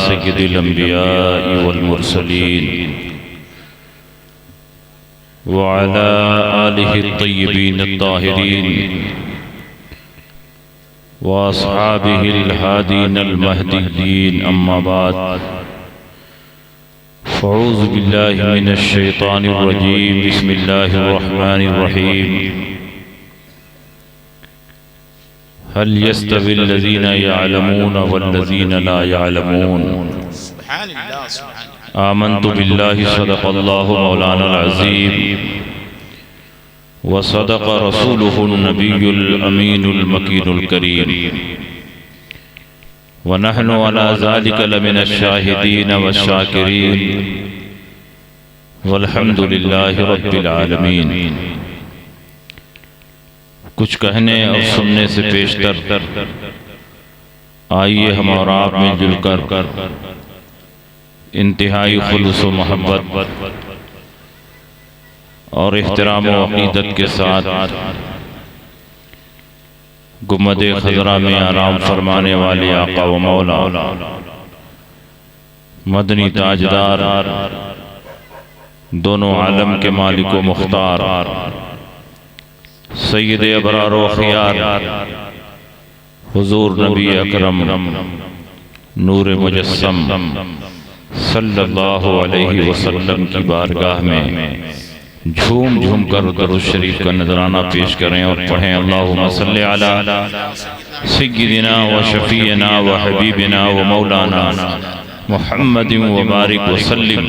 सय्यदिल अंबिया'i वल मुरसलीन व अला आलिहि तय्यबीन अत्ताहिरीन व अस्हाबिहिल हादीनल महदीयीन अम्मा बाद फ़अऊज़ु बिल्लाहि मिनश शैतानिर रजीम बिस्मिल्लाहिर रहमानिर रहीम हल यस्तविल लज़ीना यअलमून वल्लज़ीना ला यअलमून आमन्तु बिल्लाहि सदक़ल्लाहु मौलाना अज़ीम व सदक़ रसूलुहुन नबियुल अमीनुल मकीनुल करीम व नहनु अला ज़ालिका लमिनश शाहिदीन वश्शाकिरीन वल्हम्दुलिल्लाहि रब्बिल आलमीन। कुछ कहने और सुनने से पेशतर आइए हम और आप मिलजुल कर इंतहाई खुलूस व मोहब्बत और इहतराम व अक़ीदत के साथ गुम्बद-ए खज़रा में आराम फरमाने वाले आका व मौला मदनी ताजदार दोनों आलम के मालिक व मुख्तार सय्यद अबरार व ख़ियार हुज़ूर नबी अकरम नूर मुजस्सम सल्लल्लाहु अलैहि वसल्लम की बारगाह में झूम झूम कर दरूद शरीफ का नजराना पेश करें और पढ़ें अल्लाहुम्मा सल्लि अला सय्यिदिना व शफ़ीना व हबीबिना व मौलाना मुहम्मदिन व बारिक व सल्लिम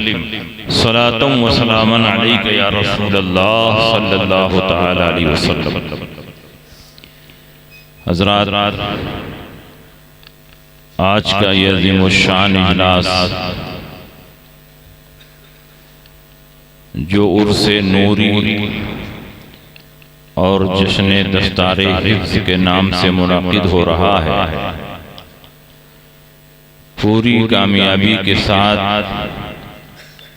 सलातन व सलामन अलैका या रसूलल्लाह सल्लल्लाहु तआला अलैहि वसल्लम। हज़रात, आज का ये अज़ीमुश्शान इजलास जो उर्से नूरी और जश्न दस्तारे हिफ्ज़ के नाम से मुनक़िद हो रहा है, पूरी कामयाबी के साथ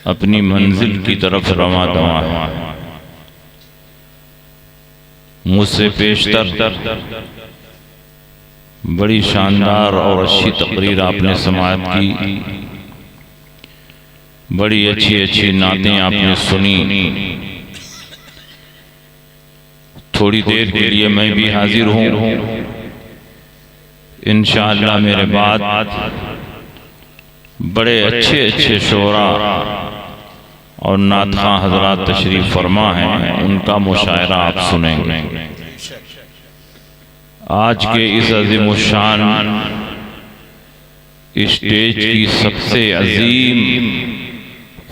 अपनी मंजिल की तरफ रवां दवा है। मुझसे पेशतर बड़ी शानदार और अच्छी तकरीर आपने समाअत की, बड़ी अच्छी अच्छी नातें आपने सुनी। थोड़ी देर के लिए मैं भी हाजिर हूँ। इंशाअल्लाह मेरे बाद बड़े अच्छे अच्छे शोरा और नातख़्वां हज़रात तशरीफ़ फरमा हैं, उनका मुशायरा आप सुनेंगे। आज के इस अज़ीमुश्शान स्टेज की सबसे अजीम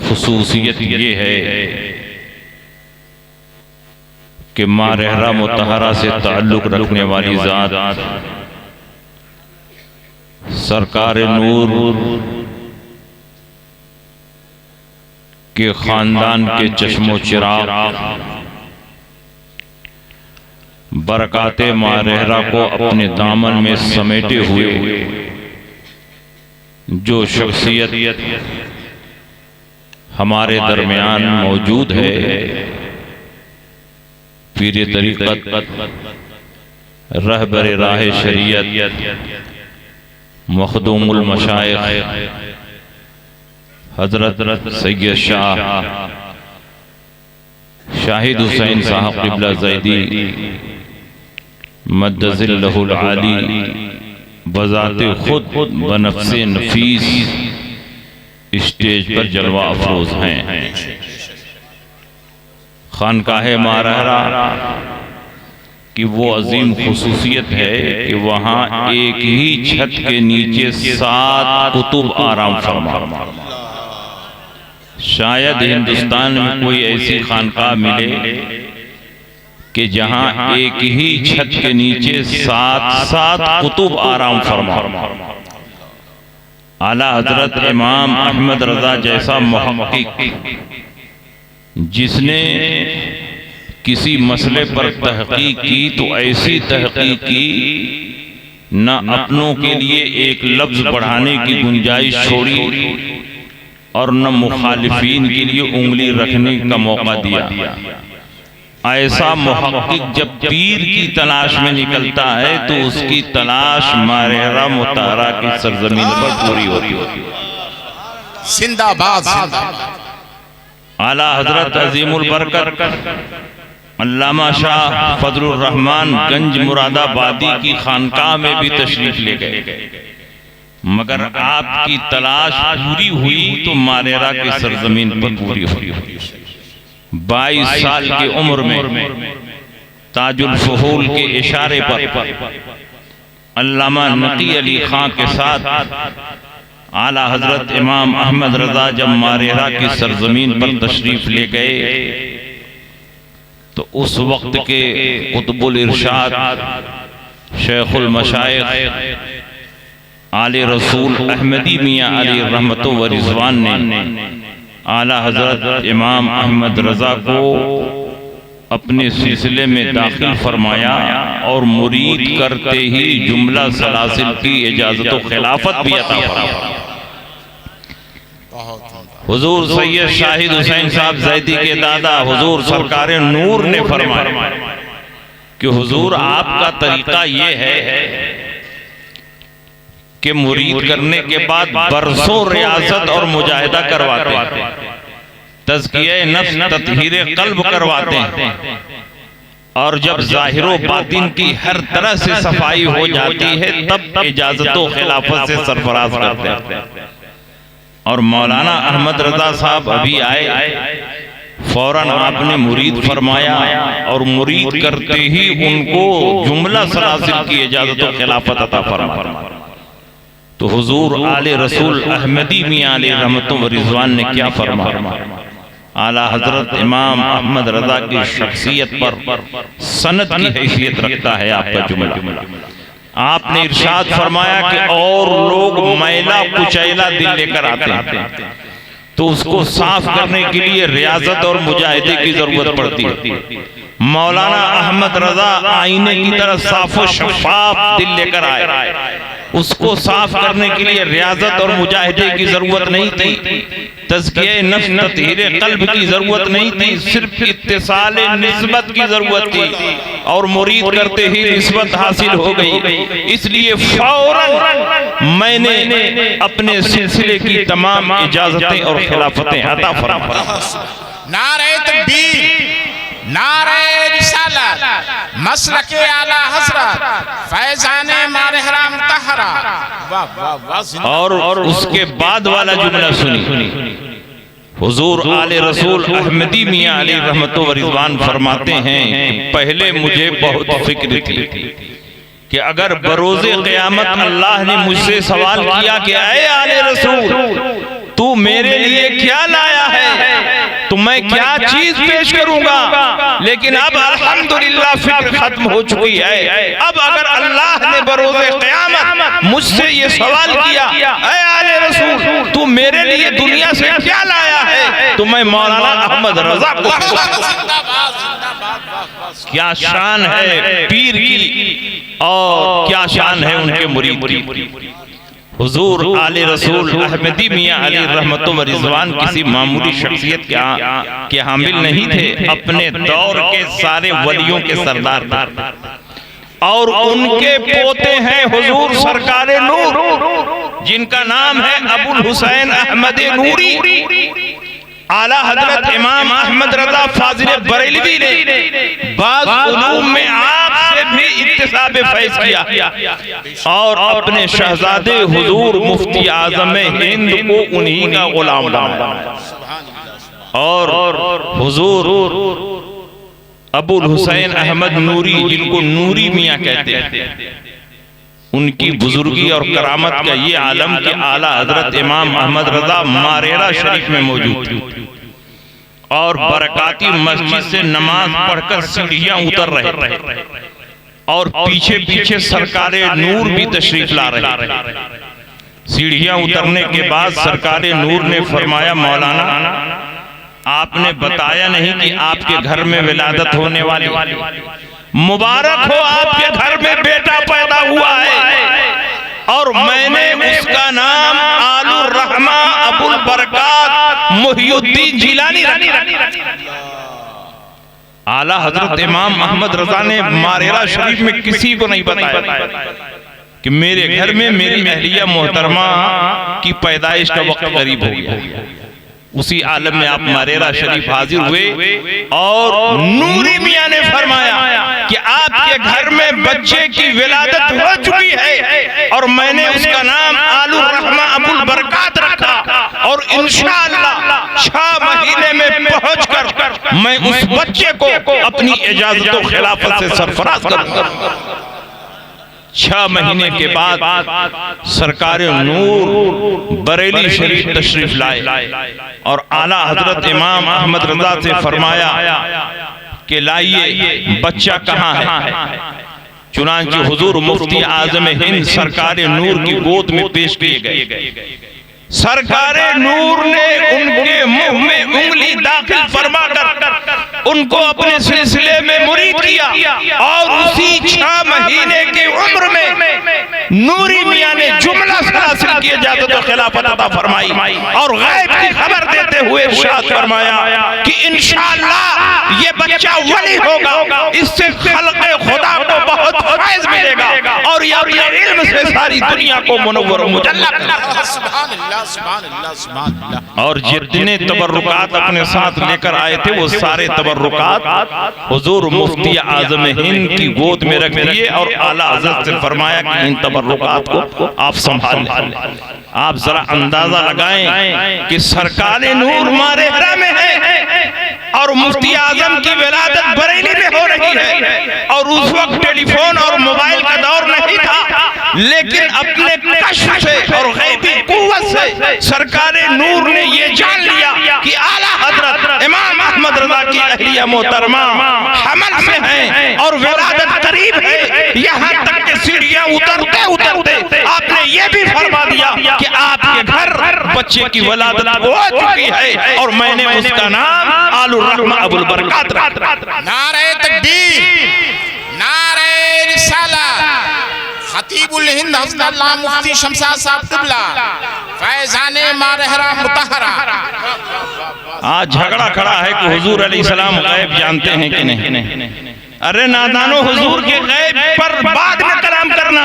खुसूसियत ये है कि माँ रहरा मुतहरा से ताल्लुक़ रखने वाली ज़ात सरकार नूर के ख़ानदान के चश्मो चिराग बरकाते माँ रहरा को अपने दामन में समेटे हुए जो शख्सियत हमारे दरमियान मौजूद है, पीर तरीक़त रहबर राह शरीयत मखदूमुल मशाइख़ हज़रत सैयद शाह शाहिद हुसैन साहब क़िबला ज़ैदी मद्दज़िल्लहुल आली बज़ाते खुद बनफ़्से नफीस स्टेज पर जलवा अफरोज हैं। खानकाहे माँ रहरा की वो अजीम खुसूसियत है कि वहाँ एक ही छत के नीचे 7 कुतुब आराम फरमा। शायद हिंदुस्तान में कोई ऐसी खानकाह मिले कि जहाँ एक ही छत के नीचे 7 कुतुब आराम फरमा। आला हजरत इमाम अहमद रजा जैसा मुहक्किक जिसने किसी मसले पर तहकीक की तो ऐसी तहकीक की न अपनों के लिए एक लफ्ज बढ़ाने की गुंजाइश छोड़ी और न मुखालिफीन के लिए उंगली रखने का मौका दिया। ऐसा मुहक्किक जब पीर की तलाश में निकलता है तो उसकी तलाश मारेरा मुतारा की सरजमीन पर पूरी होती है। जिंदाबाद। आला हजरत अजीमुल बरकत अल्लामा शाह फजलुर रहमान गंज मुरादाबादी की खानकाह में भी तशरीफ ले गए, मगर आपकी तलाश पूरी हुई तो मारेरा की सरजमीन पर पूरी हुई। 22 साल की उम्र में ताजुल फहूल के इशारे पर अल्लामा नकी अली खां के साथ आला हजरत इमाम अहमद रजा जब मारेरा की सरजमीन पर तशरीफ ले गए तो उस वक्त के कुतुबुल इरशाद शेखुल मशाइख आले रसूल अहमदी मियाँ अली रहमतो व रिजवान ने आला हजरत इमाम अहमद रजा को अपने सिलसिले में दाखिल फरमाया और मुरीद करते ही जुमला सलासिल की इजाजत व खिलाफत भी अता फरमाया। हुजूर सैयद शाहिद हुसैन साहब जैदी के दादा हुजूर सरकार नूर ने फरमाया कि हुजूर आपका तरीका ये है कि मुरीद करने के बाद बरसों रियासत और मुजाहिदा करवाते हैं, तज़किया नफ्स तत्हीरे कल्ब करवाते हैं, और जब ज़ाहिरो बातिन की हर तरह से सफाई हो जाती है तब इजाजतों खिलाफत से सरफराज करते हैं। और मौलाना अहमद रजा साहब अभी आए, फौरन आपने मुरीद फरमाया और मुरीद करते ही उनको जुमला सलासिल की इजाजत व खिलाफत अता फरमाया। तो हुजूर आले रसूल अहमदी मियाँ अली रहमतो व रिजवान ने क्या फरमाया? आला हजरत इमाम अहमद रजा की शख्सियत पर सनद की हैसियत रखता है आपका जुमला। आपने इरशाद फरमाया कि और लोग मैला कुचैला दिल लेकर आते हैं तो उसको साफ करने के लिए रियाजत और मुजाहिदे की जरूरत पड़ती है। मौलाना अहमद रजा आईने की तरह साफ और शफाफ दिल लेकर आए, उसको साफ करने के लिए रियाजत और मुजाहिदे की जरूरत नहीं थी, तज़किया नफ्स तत्हीरे कल्ब की जरूरत नहीं थी, सिर्फ इत्तिसाले निस्बत की जरूरत थी और मुरीद करते ही निस्बत हासिल हो गई। इसलिए फौरन मैंने अपने सिलसिले की तमाम इजाजतें और खिलाफतें अता फरमाई। नारे तकबीर, नारे रिसालत, मसलके आला हज़रत, फैज़ाने मारहरा मुतहरा। वाह वाह वाह। और उसके बाद वाला जुमला सुनी। हुजूर आले रसूल अहमदी मियाँ अली रहमतो व रिजवान फरमाते हैं कि पहले मुझे बहुत फिक्र थी कि अगर बरोज़े क़यामत अल्लाह ने मुझसे सवाल किया कि ऐ आले रसूल तू मेरे लिए क्या लाया है तो मैं क्या चीज पेश करूंगा, लेकिन अब अल्हम्दुलिल्लाह फिक्र खत्म हो चुकी है। अब अगर अल्लाह ने बरोज़े क़यामत मुझसे ये सवाल किया ऐ आले रसूल तू मेरे लिए दुनिया से क्या लाया है तो मैं मौलाना अहमद रजा को क्या शान है पीर की और क्या शान है उनके मुरीद की। हुजूर आले रसूल अहमदी मियाँ अली रहमतो व रिजवान किसी मामूली शख्सियत के हामिल नहीं थे, अपने दौर के सारे वलियों के सरदार थे और उनके पोते हैं हुजूर सरकारे नूर जिनका नाम है अबुल हुसैन अहमद नूरी। आला हजरत इमाम अहमद रजा फाजिल बरेलवी ने बाज़ उलूम में आपसे भी इत्तिसाब फैज़ किया और अपने शहजादे हुजूर मुफ्ती आज़म हिंद को उन्हीं का गुलाम बनाया। और हुजूर अबुल हुसैन अहमद नूरी जिनको नूरी मियाँ कहते हैं, उनकी बुजुर्गी और करामत का ये आलम कि आला हजरत इमाम अहमद रजा मारेरा शरीफ में मौजूद थे और बरकाती मस्जिद से नमाज पढ़कर सीढ़ियां उतर रहे और पीछे पीछे सरकारे नूर भी तशरीफ ला रहे। सीढ़ियां उतरने के बाद सरकारे नूर ने फरमाया मौलाना आपने बताया नहीं कि आपके घर में विलादत होने वाली, मुबारक हो आपके घर में बेटा पैदा हुआ है और मैंने उसका नाम आलुर रहमा अबुल बरकात मुहियुद्दीन जिलानी रखा। आला हजरत इमाम अहमद रजा ने मारेरा शरीफ में किसी को नहीं बताया कि मेरे घर में मेरी अहलिया मोहतरमा की पैदाइश का वक्त करीब हो गया। उसी आलम में आप मारेरा शरीफ हाजिर हुए और नूरी मियां ने फरमाया कि आपके घर में बच्चे की विलादत हो चुकी है और मैंने उसका नाम आलू रहमा अबुल बरकात रखा और इंशाअल्लाह 6 महीने में पहुंचकर मैं उस बच्चे को अपनी इजाजत और खिलाफत से सरफराज करूंगा। 6 महीने के बाद सरकार नूर बरेली शरीफ तशरीफ लाए और आला हजरत इमाम अहमद रजा से फरमाया कि लाइए बच्चा कहाँ है। चुनांचे हुजूर मुफ्ती आजम हिंद सरकार नूर की गोद में पेश किए गए। सरकार नूर ने उनके मुंह में उंगली दाखिल फरमाकर उनको अपने सिलसिले में मुरीद किया और उसी 6 महीने की उम्र में नूरी मियां ने जुमला हासिल किए जाते तो खिलाफत अता फरमाई और गैब की खबर देते हुए इरशाद फरमाया कि इंशाअल्लाह ये बच्चा वली होगा, इससे खल्क़े खुदा को बहुत फैज़ मिलेगा और ये अपने इल्म से सारी दुनिया को मुनव्वर मुजल्ला करेगा। और जितने तबर्रुकात अपने साथ लेकर आए थे वो सारे तबर्रुकात हुजूर मुफ्ती आजम हिंद की गोद में रख दिए और आला हज़रत से फरमाया कि इन तबर्रुकात को आप संभाल लें। आप जरा अंदाजा लगाएं कि सरकार नूर मारेरा में है और मुफ्ती आजम की विलादत बरेली में हो रही है और उस वक्त टेलीफोन और मोबाइल का दौर नहीं था, लेकिन अपने कश्फ से और गैबी कुव्वत से सरकार नूर ने ये जान लिया कि आला हजरत इमाम अहमद रजा की अहलिया मोहतरमा हमल से हैं और विलादत करीब है। यहाँ तक कि सीढ़ियाँ उतरते उतरते आपने ये भी फरमा दिया कि आपके घर बच्चे की विलादत हो चुकी है और मैंने उसका नाम आलू रहमा अबुल बरकात रखा। नारे तकबीर, नारे रिसालत। खतीबुल हिंद हज़रत अल्लाह मुफ्ती शमशाद साहब क़िबला फैज़ाने मारहरा मुतहरा। आज झगड़ा खड़ा है कि हुजूर अलैहिस्सलाम गैब जानते हैं कि नहीं। अरे नादानो, हुजूर के गैब पर बाद में कलाम करना।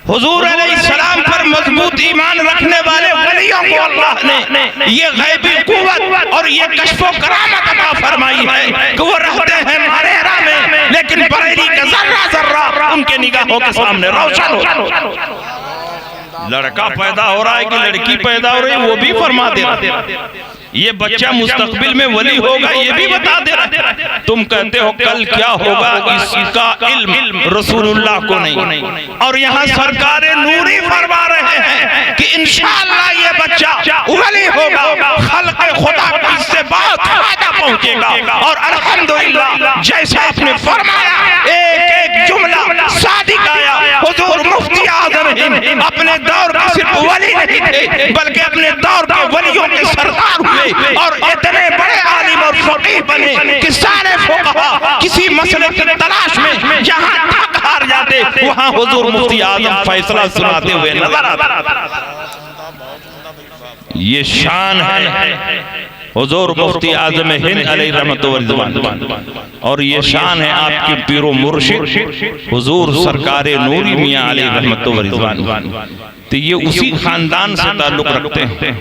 हुजूर अलैहिस्सलाम पर मजबूत ईमान रखने वाले वलियों को अल्लाह ने ये गैबी कुव्वत और ये कश्फ़ो करामत अता फरमाई है कि वो रहते हैं मारेरा में, लेकिन बरेली का जर्रा जर्रा उनके निगाहों के सामने रोशन हो। लड़का पैदा हो रहा है कि लड़की पैदा हो रही है वो भी फरमा दे रहा। ये बच्चा मुस्तकबिल में वली होगा ये भी बता दे रहा। तुम कहते हो कल क्या होगा इसका इल्म रसूलुल्लाह को नहीं, और यहाँ सरकार नूरी फरमा रहे हैं कि इंशाअल्लाह ये बच्चा वली होगा, खल्क़े खुदा को इससे बहुत फायदा पहुंचेगा। और अल्हम्दुलिल्लाह जैसा आपने फरमाया एक एक जुमला सादिक आया। हुजूर मुफ्ती आज़म हिंद अपने दौर के सिर्फ वली नहीं थे बल्कि अपने दौर के वलियों के सरदार हुए और इतने बड़े आलिम और फकीह बने कि सारे फुक़हा किसी मसले की तलाश में जहां तक हार जाते वहां हुजूर मुफ्ती आज़म फैसला सुनाते हुए नजर आते। ये शान है हुजूर मुफ्ती आज़म हिंद अलैहि रहमत व रिज़वान, और ये शान है आपके पीरो मुर्शिद हुजूर सरकार नूरी मियां अलैहि रहमत व रिज़वान। तो ये उसी खानदान से ताल्लुक रखते हैं।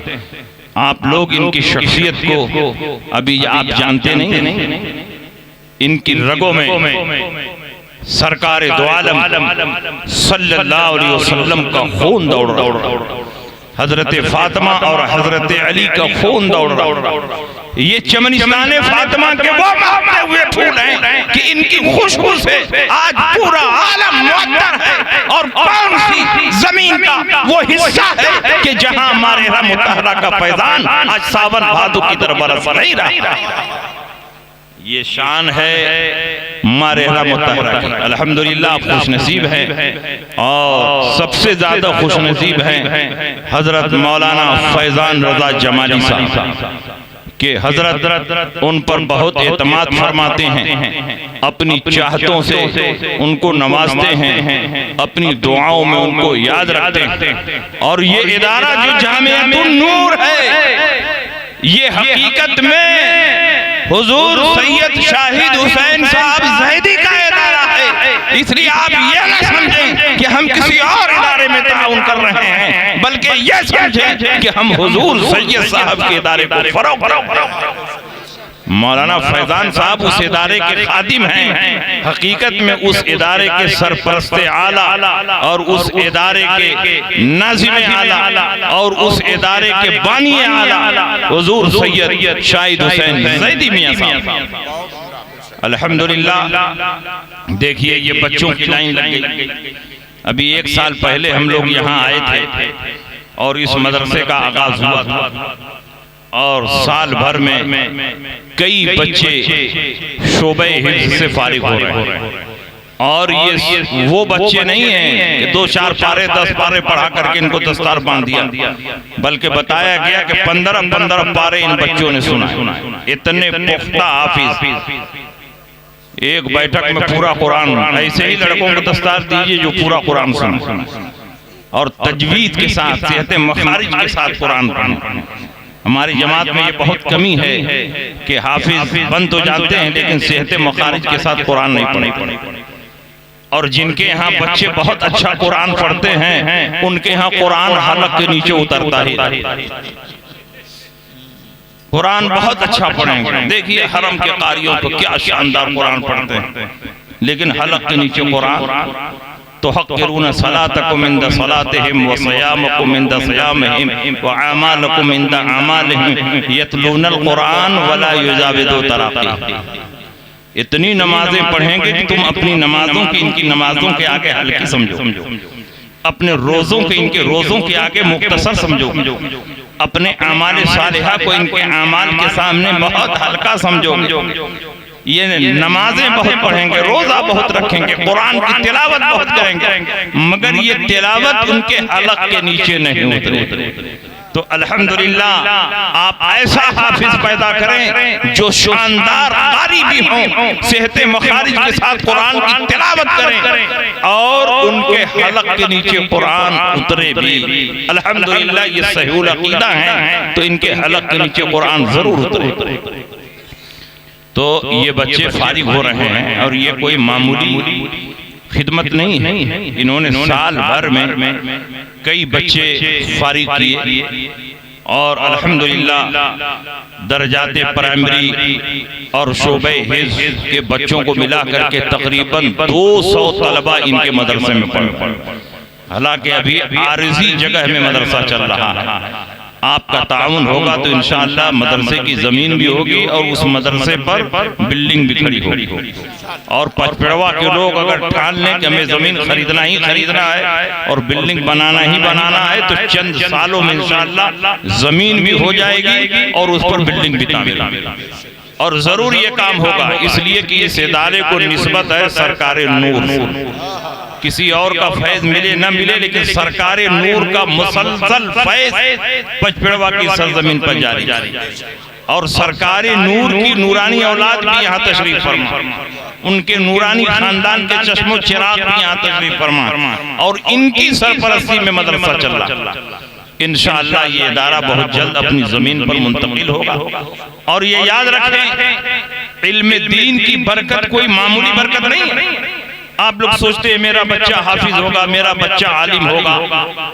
आप लोग इनकी शख्सियत को अभी आप जानते नहीं। इनकी रगों में सरकार दो आलम सल्लल्लाहु अलैहि वसल्लम का खून दौड़ रहा, हजरत फातिमा और हजरत अली का खून दौड़ रहा। ये चमनिस्तान फातिमा के वो महकते हुए फूल हैं कि इनकी खुशबू से आज पूरा आलम मुअत्तर है। और कौन सी जमीन का वो हिस्सा है कि जहां मारेरा मुतहरा का फैजान आज सावन भादो की तरह बरस नहीं रहा। ये शान है मारेरा मुतहरा की। अल्हम्दुलिल्लाह आप खुश नसीब हैं और सबसे ज्यादा खुश नसीब हैं हजरत मौलाना फैजान रजा जमाली साहब कि हजरत उन पर बहुत एतमाद फरमाते हैं, अपनी चाहतों से उनको नवाजते हैं, अपनी दुआओं में उनको याद रखते हैं। और ये इदारा जो जामिअतुन नूर है ये हकीकत में हुजूर सैयद शाहिद हुसैन साहब ज़ैदी का इदारा है, इसलिए आप ये न समझें कि हम किसी और इदारे में ताउन कर रहे हैं, बल्कि ये समझें कि हम हुजूर सैयद साहब के इदारे को फरोग करो। मौलाना फैजान साहब उस इदारे के खादिम हैं, हकीकत में उस इदारे के सरपरस्त आला और उस इदारे के नाज़िम आला और उस इदारे के बानी आला हुजूर सैयद शाहिद हुसैन ज़ैदी मियां साहब। अल्हम्दुलिल्लाह। देखिए ये बच्चों की लाइन लग गई। अभी 1 साल पहले हम लोग यहाँ आए थे और इस मदरसे का आगाज हुआ था और साल भर में कई बच्चे शोबे हिफ्ज़ से फारिग हो रहे हैं। और ये वो बच्चे नहीं हैं कि 2-4 पारे 10 पारे पढ़ा करके इनको दस्तार बांध दिया, बल्कि बताया गया कि 15-15 पारे इन बच्चों ने सुना। इतने पुख्ता हाफिज, एक बैठक में पूरा कुरान। ऐसे ही लड़कों को दस्तार दीजिए जो पूरा कुरान सुना और तजवीद के साथ, सेहत मखारिज के साथ कुरान पढ़ें। हमारी जमात में ये बहुत कमी है कि हाफिज बंद तो जानते हैं लेकिन सेहत मखारिज के साथ कुरान नहीं पढ़े। और जिनके यहाँ बच्चे बहुत अच्छा कुरान पढ़ते हैं उनके यहाँ कुरान हलक के नीचे उतरता ही। कुरान बहुत अच्छा पढ़ेंगे। देखिए हरम के कारियों को क्या शानदार कुरान पढ़ते हैं, लेकिन हलक के नीचे कुरान। तो हक़िरून सलातकुम इंद सलातिहिम व सियामकुम इंद सियामिहिम व अमालकुम इंद अमालिहिम यतलूनल कुरान वला युजाविदु तराक़ी। इतनी नमाजें पढ़ेंगे कि तुम अपनी नमाजों की इनकी नमाजों के आगे हल्की समझो, अपने रोज़ों के इनके रोज़ों के आगे मुख्तसर समझो, अपने अमाल सालिहा को इनके अमाल के सामने बहुत हल्का समझो। ये नमाजें बहुत पढ़ेंगे, रोजा बहुत रखेंगे, कुरान की तिलावत बहुत करेंगे, मगर ये तिलावत उनके हलक के नीचे नहीं उतरे। तो अल्हम्दुलिल्लाह आप ऐसा हाफिज पैदा करें जो शानदार कारी भी हों, सेहत मखारिज के साथ कुरान की तिलावत करें और उनके हलक के नीचे कुरान उतरे भी। अल्हम्दुलिल्लाह ये सहीहुल अकीदा है, तो इनके हलक के नीचे कुरान जरूर उतरे। तो ये बच्चे फारिग हो रहे हैं और ये कोई मामूली खिदमत नहीं है। इन्होंने साल भर में कई बच्चे फारिग किए और अल्हम्दुलिल्लाह दर्जाते प्राइमरी और शोबे हिफ्ज़ के बच्चों को मिला करके तकरीबन 200 तलबा इनके मदरसे में पढ़े। हालांकि अभी आरिज़ी जगह में मदरसा चल रहा है। आपका ताउन होगा तो इंशाअल्लाह मदरसे की ज़मीन भी होगी और उस मदरसे पर बिल्डिंग भी खड़ी होगी। और पचपेड़वा के लोग अगर ठान लें कि हमें ज़मीन खरीदना ही खरीदना है और बिल्डिंग बनाना ही बनाना है, तो चंद सालों में इंशाअल्लाह ज़मीन भी हो जाएगी और उस पर बिल्डिंग भी तामीर होगी। और ज़रूर ये काम होगा, इसलिए कि इस इदारे को निस्बत है सरकारे नूर। किसी और का फैज़ मिले न मिले, लेकिन सरकारे नूर का मुसलसल फैज़ पचपेड़वा की सरजमीन पर जारी। और सरकारे नूर की नूरानी औलाद भी यहाँ तशरीफ फरमा, उनके नूरानी खानदान के चश्मो चिराग भी यहाँ तशरीफ फरमा और इनकी सरपरस्ती में मदरसा चल रहा। इंशाअल्लाह ये इदारा बहुत जल्द अपनी जमीन पर मुंतकिल होगा। और ये याद रखें, इल्म दीन की बरकत कोई मामूली बरकत नहीं है। आप लोग सोचते हैं मेरा बच्चा हाफिज होगा, मेरा बच्चा आलिम होगा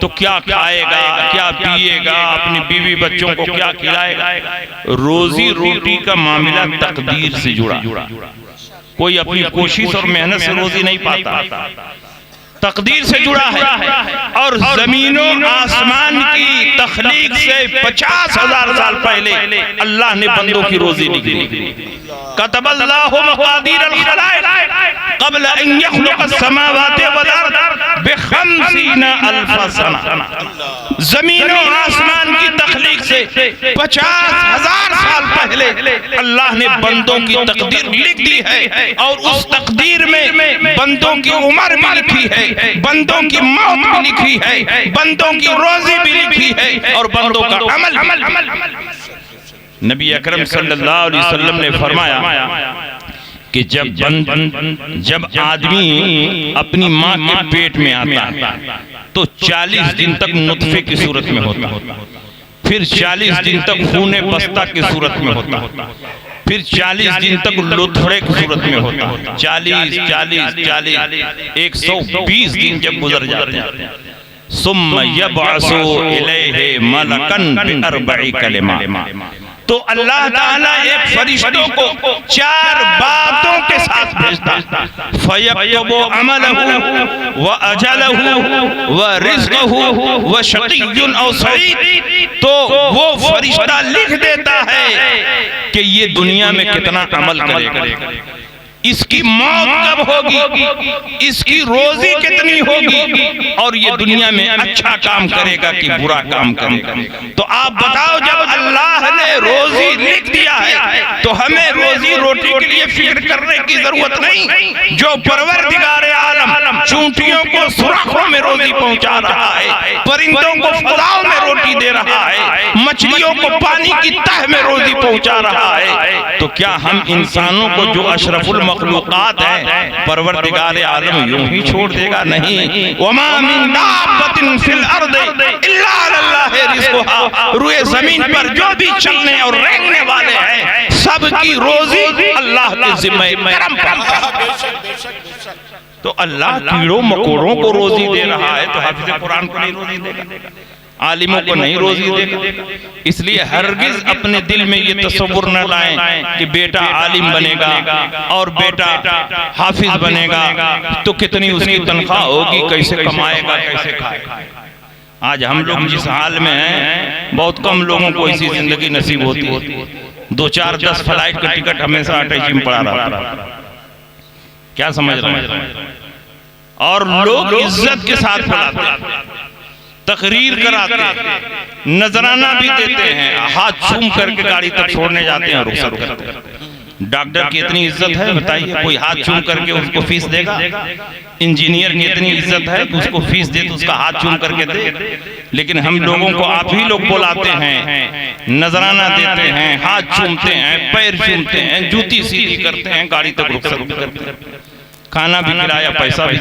तो क्या खाएगा, क्या पिएगा, अपनी बीवी बच्चों को क्या खिलाएगा। रोजी रोटी का मामला तकदीर से जुड़ा। कोई अपनी कोशिश और मेहनत से रोजी नहीं पाता, तकदीर से जुड़ा है। और जमीनों आसमान की तख्लीक से 50,000 साल पहले अल्लाह ने बंदों की रोजी लिखी। कतबल्लाहु मकादीर अल-खलाइक क़ब्ल अन यख़्लुक़ अस-समावाति वल-अर्द बि-50 अल्फ सना। जमीनों आसमान की तख्लीक से 50,000 साल पहले अल्लाह ने बंदों की तकदीर लिख दी है और उस तकदीर में बंदों की उम्र भी लिखी है, बंदों की मौत भी लिखी है, बंदों की रोजी भी लिखी है और बंदों का अमल। नबी अकरम सल्लल्लाहु अलैहि वसल्लम ने फरमाया कि जब आदमी अपनी माँ के पेट में आता है तो 40 दिन तक नुत्फे की सूरत में होता है, फिर 40 दिन तक खूने बस्ता की सूरत में होता है, फिर 40 दिन तक लुथड़े की सूरत में होता है। 40 120 दिन जब गुजर जाते हैं, सुम्मा यबअसु इलैहि मलकन बिअरबइ कलिमा, तो अल्लाह ताला एक फरिश्तों को 4 बातों के साथ भेजता है। फयक्तुबु अमलहु व अजलहु व रिज़्क़हु व शक़िय्युन औ सईद, तो वो फरिश्ता लिख देता है कि ये दुनिया में कितना अमल करेगा, इसकी मौत कब होगी, इसकी रोजी कितनी होगी, और ये दुनिया में अच्छा काम करेगा कि बुरा काम करेगा। तो आप बताओ, जब अल्लाह ने रोजी लिख दिया है तो हमें रोजी रोटी के लिए फिक्र करने की जरूरत नहीं। जो परवरदिगार आलम चूंटियों को सुराखों में रोजी पहुंचा रहा है, परिंदों को फजाओं में रोटी दे रहा है, मछलियों को पानी की तह में रोजी पहुंचा रहा है, तो क्या हम इंसानों को जो अशरफुल मखलूकात है परवरदिगार आलम यूं ही छोड़ देगा? नहीं। वमा मिन दाब्बतिन फिल अर्दि इल्ला अल्लाह रिज़्क़ुहा, रुए जमीन पर जो भी चलने और रेंगने वाले हैं सबकी रोजी अल्लाह के जिम्मे करम पर है। तो अल्लाह कीड़ों मकोड़ों को रोजी दे रहा है, तो हाफिज़ कुरान को नहीं रोजी देगा, आलिमों को नहीं रोजी देगा। इसलिए हरगिज अपने दिल में ये तसव्वुर न लाएं कि बेटा आलिम बनेगा और बेटा हाफिज बनेगा तो कितनी उसकी तनख्वाह होगी, कैसे कमाएगा, कैसे खाएगा। आज हम लोग जिस हाल में हैं, बहुत कम लोगों को ऐसी जिंदगी नसीब होती है। 2 4 10 फ्लाइट का टिकट हमेशा अटैची में पड़ा रहा, क्या समझ रहे हैं? और लोग इज्जत के साथ बुलाते, तकरीर कराते, नजराना भी देते हैं, हाथ चूम करके गाड़ी तक छोड़ने जाते हैं, रुखसत करते हैं। डॉक्टर की इतनी इज्जत है बताइए, कोई हाथ चूम करके उसको फीस देगा? इंजीनियर की इतनी इज्जत है कि उसको फीस दे तो उसका हाथ चूम करके दे? लेकिन हम लोगों को आप ही लोग बुलाते हैं, नजराना देते हैं, हाथ चूमते हैं, पैर चूमते हैं, जूती सीधी करते हैं, गाड़ी तक रुखसत करते हैं, खाना भी खिलाया, पैसा भी।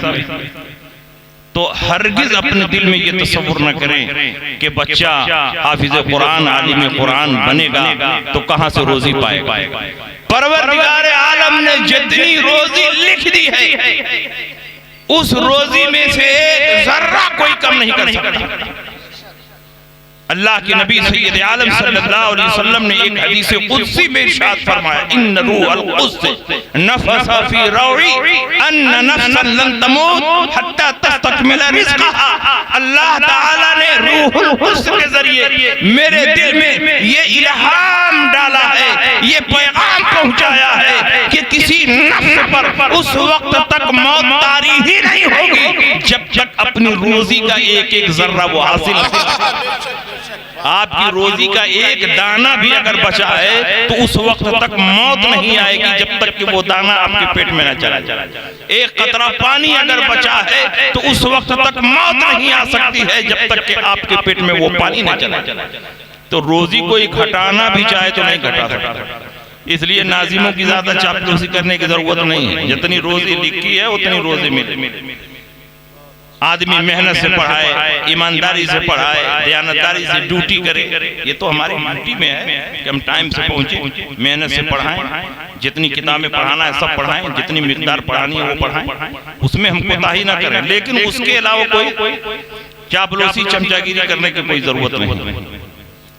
तो हरगिज अपने दिल में ये तसव्वुर न करें कि बच्चा हाफिज कुरान, आलिम कुरान बनेगा तो कहां से रोजी पाएगा। परवरदिगार आलम ने जितनी रोजी लिख दी है, उस रोजी में से एक जर्रा कोई कम नहीं कर सकता। अल्लाह के नबी सैयद आलम सल्लल्लाहु अलैहि वसल्लम ने एक हदीस कुदसी में इरशाद फरमाया, इन्न रूहल कुद्स नफसा फी रूही अन्न नफ्सन लन तमूत हत्ता तस्तकमिल रिज़्क़हा। अल्लाह ताला ने रूहुल कुद्स के जरिए मेरे दिल में ये इल्हाम डाला है, ये पैगाम पहुंचाया है कि किसी नफ्स पर उस वक्त तक मौत तारी ही नहीं होगी जब तक अपनी रोजी का एक एक जर्रा वो हासिल नहीं। आपकी रोजी का एक दाना भी अगर बचा है तो उस वक्त तक मौत नहीं आएगी जब तक कि वो दाना आपके पेट में न चला जाए। एक कतरा पानी अगर बचा है तो उस वक्त तक मौत नहीं आ सकती है जब तक कि आपके पेट में वो पानी न चला जाए। तो रोजी कोई घटाना भी चाहे तो नहीं घटा सकता। इसलिए नाजिमों की ज्यादा चापलूसी करने की जरूरत नहीं है, जितनी रोजी लिखी है उतनी रोजी मिले। आदमी मेहनत से पढ़ाए, ईमानदारी से पढ़ाए, दयानतदारी से ड्यूटी करे, ये तो हमारी ड्यूटी में है कि हम टाइम से पहुंचे, मेहनत से पढ़ाएं, जितनी किताबें पढ़ाना है सब पढ़ाएं, जितनी मिकदार पढ़ानी है वो पढ़ाएं, उसमें हम कोताही ना करें। लेकिन उसके अलावा कोई चापलूसी चमचागिरी करने की कोई जरूरत नहीं।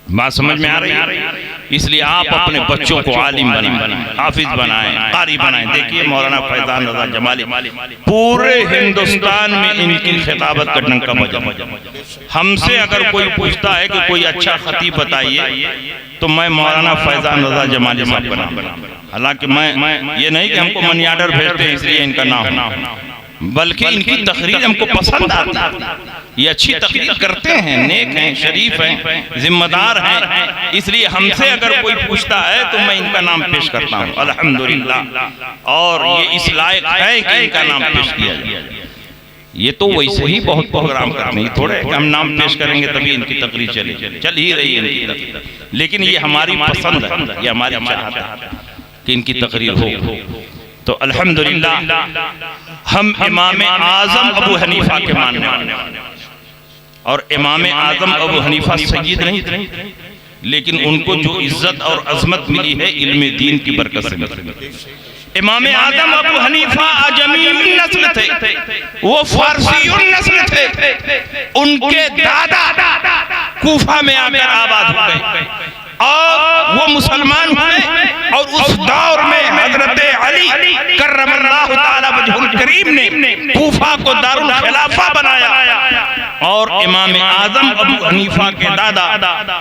बात समझ में आ रही है? इसलिए आप अपने बच्चों को आलिम बनाएं, हाफिज बनाएं, कारी बनाएं। देखिए मौलाना फैजान रजा जमाली पूरे हिंदुस्तान में इनकी खिताबत का डंका बजा। हमसे अगर कोई पूछता है कि कोई अच्छा खतीब बताइए तो मैं मौलाना फैजान रजा जमाली साहब का नाम, हालांकि मैं ये नहीं कि हमको मनी आर्डर भेजते हैं इसलिए इनका नाम, बल्कि इनकी तकरीर हमको पसंद आती है। ये अच्छी तकरीर करते हैं, नेक हैं, शरीफ हैं, जिम्मेदार हैं, इसलिए हमसे अगर कोई पूछता है तो मैं इनका नाम पेश करता हूँ अल्हम्दुलिल्लाह। और ये इस लायक है कि इनका नाम पेश किया जाए। ये तो वैसे ही बहुत प्रोग्राम करते हैं, थोड़े हम नाम पेश करेंगे तभी इनकी तकरीर चल ही रही है इनकी तकरीर, लेकिन ये हमारी पसंद है, ये हमारी चाहत है कि इनकी तकरीर हो। तो अल्हम्दुलिल्लाह हम इमाम आजम अबू हनीफा के मानने वाले, और इमाम आजम अबू हनीफा सय्यद नहीं, लेकिन उनको जो इज्जत और अजमत मिली है इल्म दीन की बरकत से मिली। इमाम आजम अबू हनीफा अजमी नस्ल थे, वो फारसी नस्ल थे। उनके दादा कूफा में आकर आबाद हो गए और वो मुसलमान हुए। और उस दौर में हजरत अली कर्रमल्लाहु ताला वजहुल करीम ने कूफा को दारुल खिलाफा बनाया और इमाम आजम अबू हनीफा के दादा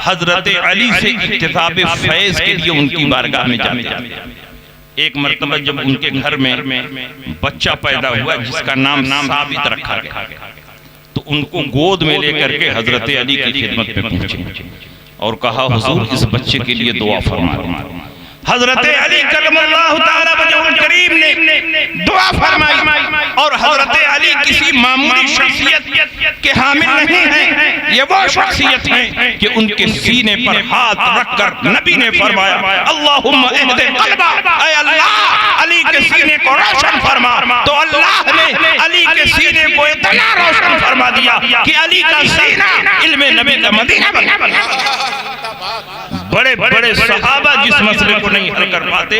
हजरत अली से इक्तिसाब फैज के लिए उनकी बारगाह में जाते। एक मर्तबा जब उनके घर में बच्चा पैदा हुआ जिसका नाम साबित रखा गया, तो उनको गोद में लेकर के हजरत अली की खिदमत में पहुंचे और कहा, हुजूर इस बच्चे के लिए दुआ फरमाएं। हजरत अली कर्रमल्लाहु ताला वजहुल करीम ने दुआ फरमाई। और हजरत अली किसी मामूली शख्सियत के हामिल नहीं हैं, ये वो शख्सियत है कि उनके सीने पर हाथ रखकर नबी ने फरमाया, अल्लाहुम्मा इहदि क़ल्बा, ऐ अल्लाह अली के सीने को रोशन फरमा। तो अल्लाह ने अली के सीने को इतना रोशन फरमा दिया कि अली का सीना इल्मे नबी का मदीना बन गया। बड़े बड़े सहाबा जिस मसले को नहीं हल कर पाते,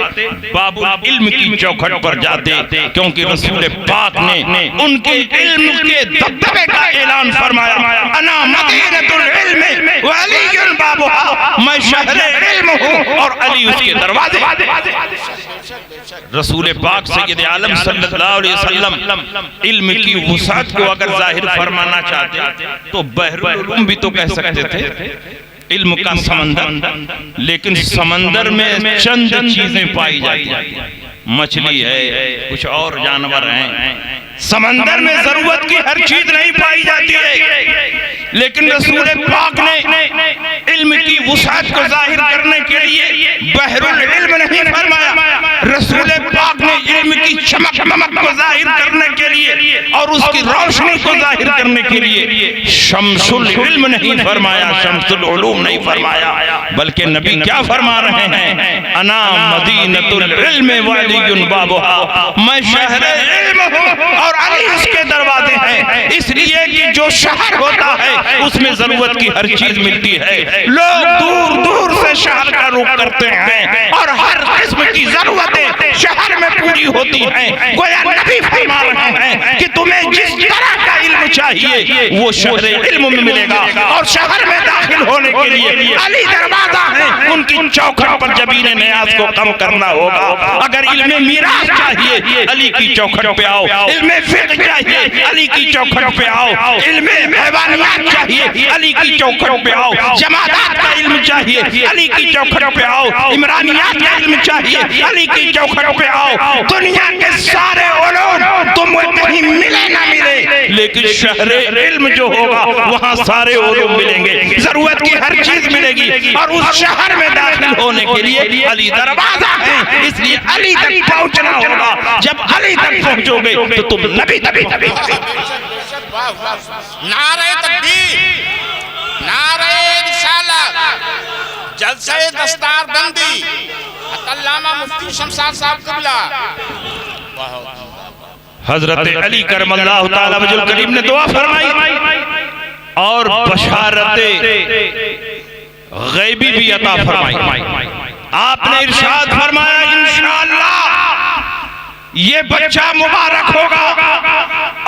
बाबुल इल्म की चौखट पर जाते, क्योंकि रसूल पाक ने उनके इल्म के दबदबे का ऐलान फरमाया, अना मदीनतुल इल्म व अलीयुल बाबुहा, मैं शहरे इल्म हूं और अली उसके दरवाजे। रसूल पाक सैयद आलम सल्लल्लाहु अलैहि वसल्लम इल्म की वुसात को अगर जाहिर फरमाना चाहते तो बहरुल उलूम भी तो कह सकते थे, इल्म का समंदर। लेकिन समंदर में चंद चीजें पाई जाती हैं, मछली है, कुछ और जानवर हैं। समंदर में जरूरत की हर चीज नहीं पाई जाती है, लेकिन रसूल पाक ने इल्म की वुसात को जाहिर करने के लिए बहरुल इल्म नहीं फरमाया। रसूल पाक ने इल्म की चमक को जाहिर करने के लिए और उसकी रोशनी को जाहिर करने के लिए शम्सुल इल्म नहीं फरमाया, शम्सुल उलूम नहीं फरमाया, बल्कि नबी क्या फरमा रहे हैं, अना मदीनतुल इल्म व अलीयुन बाबुहा, मैं शहरे इल्म हूं और अली उसके दरवाजे हैं। इसलिए कि जो शहर होता है उसमें जरूरत की हर चीज मिलती है। लोग दूर दूर से शहर का रुख करते हैं और हर किस्म की जरूरतें शहर में पूरी होती हैं। गोया नबी फरमा रहे हैं कि तुम्हें जिस तरह का इल्म चाहिए वो शहर इल्म में मिलेगा और शहर में दाखिल होने के लिए अली दरवाजा है। उनकी चौखट पर जबीन नियाज को कम करना होगा। अगर इल्म मीरास चाहिए अली की चौखट पे आओ, इल्म फिक्र चाहिए अली की चौखट पे आओ, इल्म हैवानियात चाहिए अली की चौखट पे आओ, जमादात का इल्म चाहिए अली की चौखट पे आओ, इमरानियात का इल्म चाहिए अली की चौखट पे आओ। दुनिया के सारे उलूम तुम्हें कहीं मिले ना मिले, लेकिन शहरे इल्म जो होगा वहाँ सारे उलूम मिलेंगे, जरूरत की हर चीज मिलेगी। और उस शहर में दाखिल होने के लिए अली दरवाजा है, इसलिए अली तक पहुँचना होगा। जब अली तक पहुँचोगे तो तुम नबी तभी तभी। नारे तकबीर, नारे रिसालत, जलसे दस्तारबंदी, अल्लामा मुफ्ती शमशाद साहब क़िबला। हजरत अली करमल्लाहु ताला वजहुल करीम ने दुआ फरमाई और बशारते गैबी भी अता फरमाई। आपने इरशाद फरमाया, इंशाअल्लाह ये बच्चा मुबारक होगा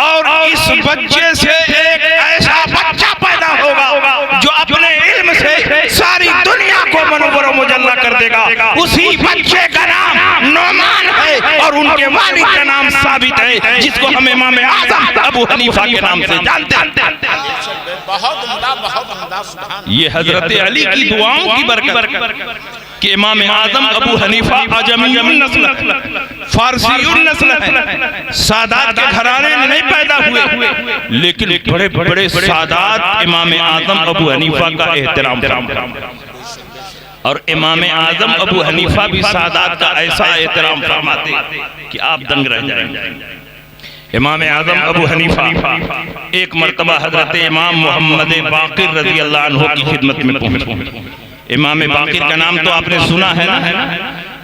और इस बच्चे से एक ऐसा बच्चा पैदा होगा जो अपने इल्म से सारी दुनिया को मनव्वर मुजल्ला कर देगा। उसी बच्चे का नाम नोमान है और उनके वालिद का नाम साबित है, जिसको हम इमाम आज़म अबू हनीफा के नाम से जानते हैं। बहुत उम्दा, बहुत उम्दा, सुभान। ये हजरत अली की दुआओं की बरकत कि इमाम आज़म अबू हनीफा अजमी नस्ल, फारसी नस्ल है, सादात के घराने में नहीं पैदा हुए, लेकिन बड़े बड़े सादात इमाम आज़म अबू हनीफा का एहतराम और इमाम आज़म अबू हनीफा भी सादात का ऐसा एहतराम फरमाते कि आप दंग रह जाएंगे। इमाम आज़म अबू हनीफा एक मरतबा हजरत इमाम मोहम्मद बाक़िर रज़ी अल्लाह अन्हु की खिदमत में पहुंचे। इमाम बाक़िर का नाम तो आपने सुना है ना,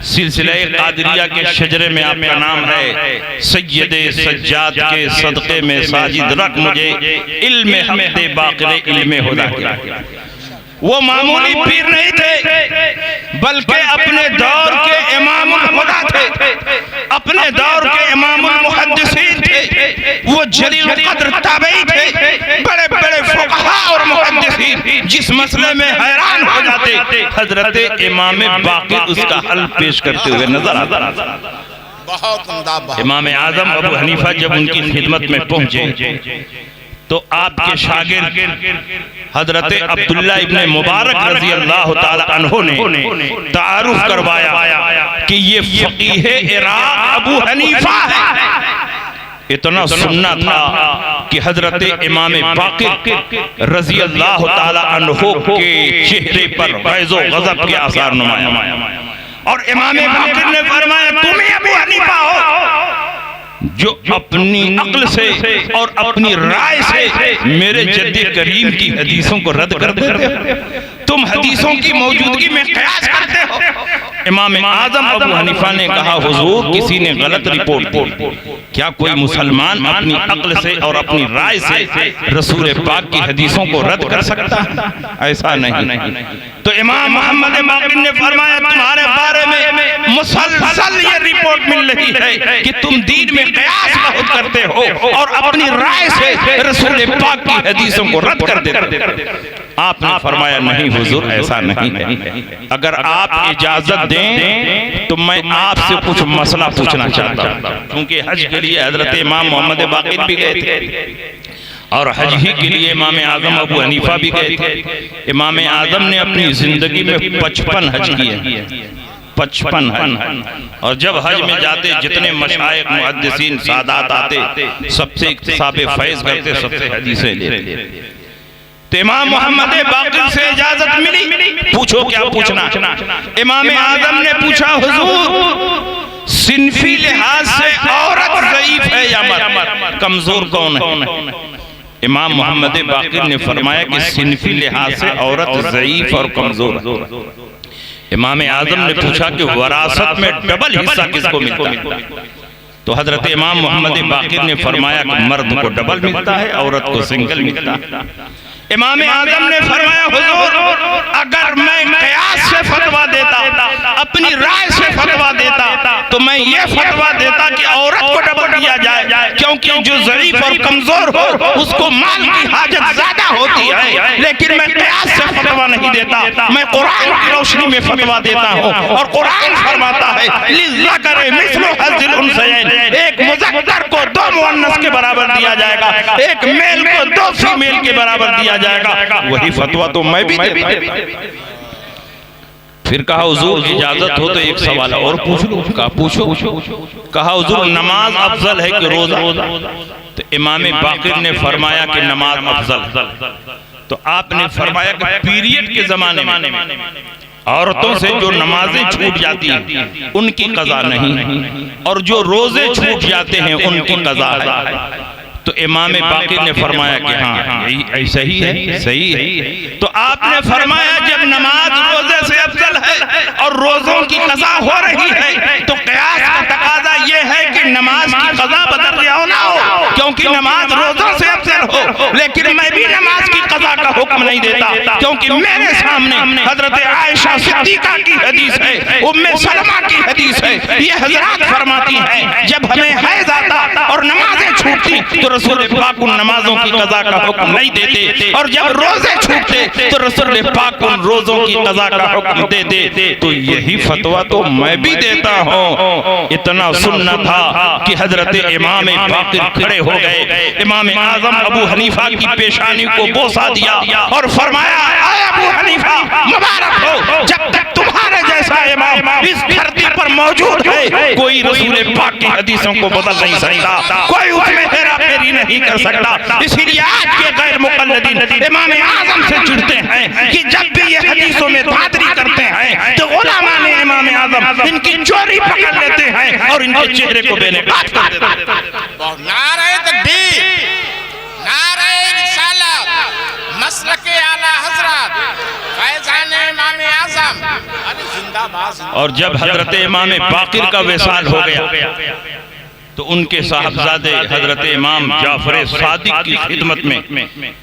सिलसिले कादरिया के शजरे में आपका नाम है। सैयदे सज्जाद के सदक़े में साजिद रख मुझे इल्म हमेदे बाक़िर इल्म हुदा के। वो मामूली पीर नहीं थे, बल्कि अपने दौर के इमामुल हुदा थे, अपने दौर के इमामुल मुहद्दिसीन थे। वो जलील कद्र ताबई थे, बड़े बड़े फुक़हा और मुहद्दिसीन जिस मसले में हैरान हो जाते, हजरत इमाम बाक़िर उसका हल पेश करते हुए नजर आता। बहुत उम्दा। इमाम आज़म अबू हनीफा जब उनकी खिदमत में पहुंचे तो आपके शागिर्द हजरत अब्दुल्ला इब्ने मुबारक रज़ी अल्लाह ताला अन्हु ने तारुफ करवाया कि ये फ़क़ीह इराक़ अबू हनीफा है। इतना सुनना था कि हजरत इमाम बाक़िर रज़ी अल्लाह ताला अन्हु के चेहरे पर ग़ैज़ो ग़ज़ब के आसार नुमाया और इमाम बाक़िर ने फरमाया, तुम ही अबू हनीफा हो जो अपनी अक्ल से और अपनी राय से मेरे जद्दी करीम की हदीसों को रद्द कर देते हो, तुम हदीसों की मौजूदगी में क़यास करते हो। इमाम आज़म अबू हनीफा ने कहा, हुजूर किसी ने गलत रिपोर्ट दी, क्या कोई मुसलमान अपनी अक्ल से और अपनी राय से रसूल पाक की हदीसों को रद्द कर सकता है? ऐसा नहीं। तो इमाम मोहम्मद बाक़िर ने फरमाया, तुम्हारे बारे में मुसलसल ये रिपोर्ट मिल रही है कि तुम दीन में क़यास बहुत करते हो और अपनी राय से रसूल पाक की हदीसों को रद्द कर देते हो। आपने फरमाया, नहीं हुजूर ऐसा नहीं है, अगर आप इजाजत दें तो मैं आपसे कुछ मसला पूछना चाहता हूँ। क्योंकि हज के लिए हजरत इमाम मोहम्मद बाक़िर भी गए थे और हज ही के लिए इमाम आज़म अबू हनीफा भी गए थे। इमाम आज़म ने अपनी जिंदगी में 55 हज किए, 55 हज। और जब हज में जाते जितने मशाइख मुहद्दिसीन सादात आते सबसे इक्तिसाब फैज़ करते, सबसे हदीसें लेते। तो इमाम मोहम्मद बाक़िर से इजाजत मिली, पूछो क्या पूछना। इमाम आज़म ने पूछा, हुजूर सिनफी लिहाज से औरत ज़ईफ़ है या मर्द, कमजोर कौन है? इमाम मोहम्मद बाक़िर ने फरमाया कि सिनफी लिहाज से औरत ज़ईफ़ और कमजोर है। इमाम आज़म ने पूछा कि वरासत में डबल हिस्सा किसको मिलता है? तो हजरत इमाम मोहम्मद बाक़िर ने फरमाया कि मर्द को डबल मिलता है, औरत को सिंगल मिलता है। इमाम आज़म ने फरमाया, हुजूर अगर मैं क़यास से फतवा देता, अपनी राय से फतवा देता, तो मैं ये फतवा देता कि औरत को डबल दिया जाए, क्योंकि जो ज़ईफ़ और कमजोर हो उसको माल की हाजत ज्यादा होती है। लेकिन मैं क़यास से फतवा नहीं देता, मैं कुरान की रोशनी में फतवा देता हूँ और कुरान फरमाता है, लिज़्ज़करि मिस्लु हज़्ज़िल उन्सयैन, एक मुज़क्कर को 2 मुअन्नस के बराबर दिया जाएगा, एक मेल को 2 फीमेल के बराबर दिया जाएगा। वही फतवा तो मैं भी देता। फिर कहा, हुजूर इजाजत हो तो एक सवाल और पूछ लो। कहा पूछो। कहा, हुजूर नमाज अफजल है कि रोजा? तो इमाम बाक़िर ने फरमाया कि नमाज अफजल। तो आपने फरमाया कि पीरियड के जमाने में औरतों से जो नमाजें छूट जाती हैं उनकी कज़ा नहीं, और जो रोजे छूट जाते हैं उनकी कज़ा है। तो इमाम बाक़िर ने फरमाया कि हाँ यही सही है, सही है। तो आपने फरमाया जब नमाज रोजे से अफजल है और रोजों की कज़ा हो रही है तो क़यास का तकाज़ा ये है कि नमाज की कज़ा बदल जाओ ना हो, क्योंकि नमाज रोजों से अफजल हो। लेकिन मैं भी नमाज की कज़ा का हुक्म नहीं देता, क्योंकि मेरे सामने हजरत आयशा सिद्दीक़ा की हदीस है, उम्मे सलमा की हदीस है। ये हज़रात फरमाती हैं जब हमें हैज़ आता और नमाजें छूटती तो रसूल पाक उन नमाजों की कज़ा का हुक्म नहीं देते, और जब रोजे छूटते तो रसूल पाक उन रोजों की कज़ा का हुक्म दे दे। तो यही फतवा तो मैं भी देता हूँ। इतना सुनना था कि हजरत इमाम बाक़िर खड़े हो गए, इमाम आज़म अबू हनीफा की पेशानी को बोसा दिया और फरमाया, अबू हनीफा मुबारक हो, जब तक तुम्हारे जैसा इमाम इस धरती पर मौजूद है कोई रसूल पाक की हदीसों को बदल नहीं सकता, कोई उसमें हेरा फेरी नहीं कर सकता। इसीलिए आज के गैर मुक़ल्लिदीन इमाम आज़म से चिढ़ते हैं कि जब भी ये हदीसों में धांधली करते हैं तो उलमा ने इमाम आज़म इनकी चोरी पकड़ लेते हैं और इनके चेहरे को बेनकाब कर देते हैं। नारे तकबीर, नारे रिसालत, मसलके आला हज़रत, फैज़ान इमाम आज़म, अरे जिंदाबाद। और जब हजरत इमाम बाक़िर का विसाल हो गया तो उनके साहबजादे हजरत इमाम जाफर सादिक की खिदमत में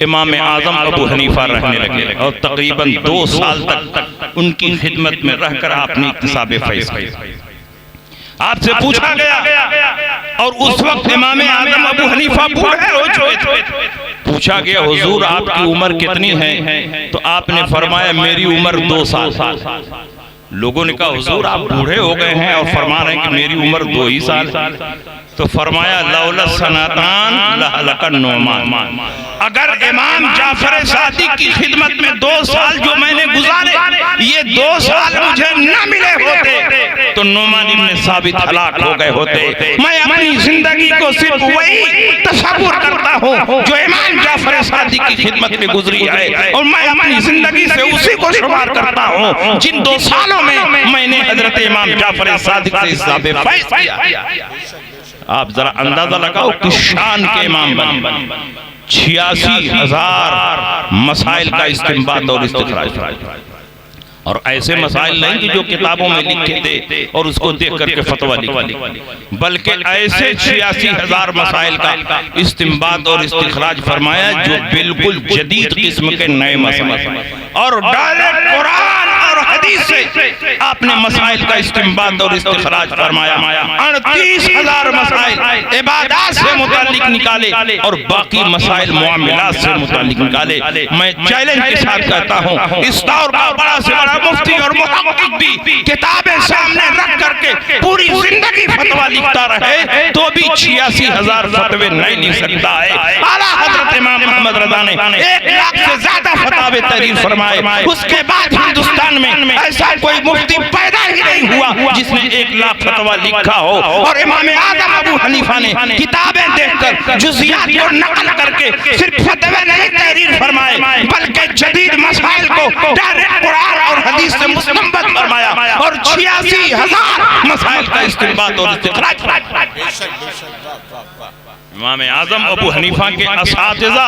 इमाम आजम अबू हनीफा रहने लगे और तकरीबन 2 साल तक उनकी खिदमत में रहकर आपने इक्तिसाब फैज़ किया। आपसे पूछा गया और उस वक्त इमाम आजम अबू हनीफा बूढ़े हो चुके थे। पूछा गया हुजूर आपकी उम्र कितनी है? तो आपने फरमाया मेरी उम्र 2 साल। लोगों ने कहा हुजूर आप बूढ़े हो गए हैं और फरमा रहे हैं कि मेरी उम्र 2 ही साल। तो फरमाया लौला सनातान लहलकन नौमान, अगर इमाम जाफर सादिक की खिदमत में 2 साल जो मैंने गुजारे, ये 2 साल मुझे न मिले होते तो नौमान इब्न साबित हलाक हो गए होते। मैं अपनी जिंदगी को सिर्फ वही तसव्वुर करता हूँ जो इमाम जाफर सादिक की खिदमत में गुजरी है, और मैं अपनी जिंदगी से उसी को शुमार करता हूँ जिन 2 सालों में मैंने हजरत इमाम जाफर सादिक से हिसाब फैज़ किया। आप जरा अंदाजा लगाओ कि शान के इमाम बने, 86,000 मसाइल का इस्तिंबात और इस्तिखराज, और ऐसे मसाइल नहीं कि जो किताबों में लिखे थे और उसको देख करके फतवा लिखा, बल्कि ऐसे 86,000 मसाइल का इस्तिंबात और इस्तिखराज फरमाया जो बिल्कुल जदीद किस्म के नए मसाइल, और डायरेक्ट कुरान और हदीस से आपने मसाइल का इस्तिंबात और इस्तिखराज फरमाया। 38,000 मसाइल इबादत से मुताल्लिक निकाले और बाकी मसाइल मुआमलात से मुताल्लिक निकाले। मैं चैलेंज के साथ कहता हूँ इस दौर का बड़ा से बड़ा मुफ्ती और मुहक्किक भी किताबें सामने रख करके पूरी जिंदगी फतवा लिखता रहे तो भी 86,000 फतवे नहीं लिख सकता है। आला हजरत इमाम अहमद रज़ा ने 1 लाख से ज्यादा फतवे तहरीर फरमाए। उसके बाद हिंदुस्तान में ऐसा कोई मुफ्ती पैदा ही नहीं हुआ जिसने 1 लाख फतवा लिखा हो, और इमाम आजम अबू हनीफा ने किताबें देखकर जुज़ियात को नकल करके सिर्फ फतवे नहीं तहरीर फरमाए बल्कि जदीद मसाइल को डायरेक्ट कुरान और हदीस से मुस्तंबत फरमाया, और 86,000 मसाइल का इस्तिंबात और इस्तिखराज। इमाम आजम अबू हनीफा के असातिज़ा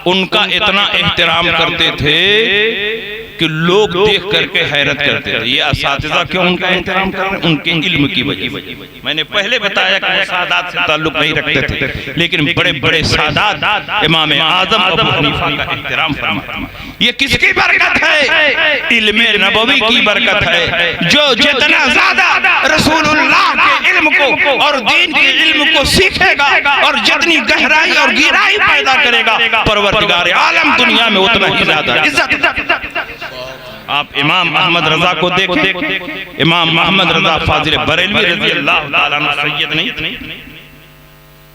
उनका इतना एहतराम करते थे कि लोग देख करके हैरत करते थे। ये असातिज़ा क्यों उनका एहतराम कर रहे हैं? उनके इल्म की वजह। मैंने पहले बताया कि वो सादात से ताल्लुक नहीं रखते थे, लेकिन बड़े बड़े सादात इमाम आजम अबू हनीफा का एहतराम फरमाते। ये किसकी बरकत है? इल्म नबवी की बरकत है। जो जितना ज्यादा रसूलुल्लाह के इल्म को और दीन के इल्म को सीखेगा और जितनी गहराई और गहराई पैदा करेगा, परवरदिगार आलम दुनिया में उतना ही ज्यादा इज्जत। आप इमाम अहमद रजा को देखें, इमाम अहमद रजा फाजिल बरेलवी रज़ी अल्लाह ताला अन्हु सैयद नहीं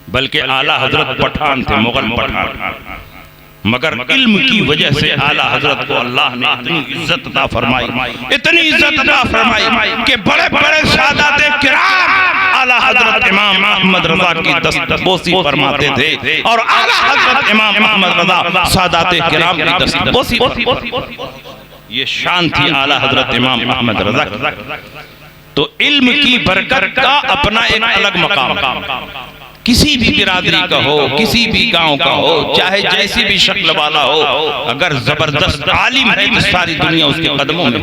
बल्कि आला हजरत पठान थे, मुगल पठान, मगर इल्म की वजह से आला हजरत को अल्लाह ने इतनी इज्जत अता फरमाई, इतनी इज्जत अता फरमाई कि बड़े बड़े सादाते किराम आला हजरत इमाम अहमद रजा की दस्तबोसी फरमाते थे, और आला हजरत इमाम अहमद रजा सादाते किराम की दस्तबोसी। ये शान थी आला हजरत इमाम अहमद रजा। तो इल्म की बरकत का अपना एक अलग मकाम, किसी भी बिरादरी का हो, किसी भी गांव का हो, चाहे जैसी भी शक्ल वाला हो, अगर जबरदस्त आलिम है तो सारी दुनिया उसके कदमों में।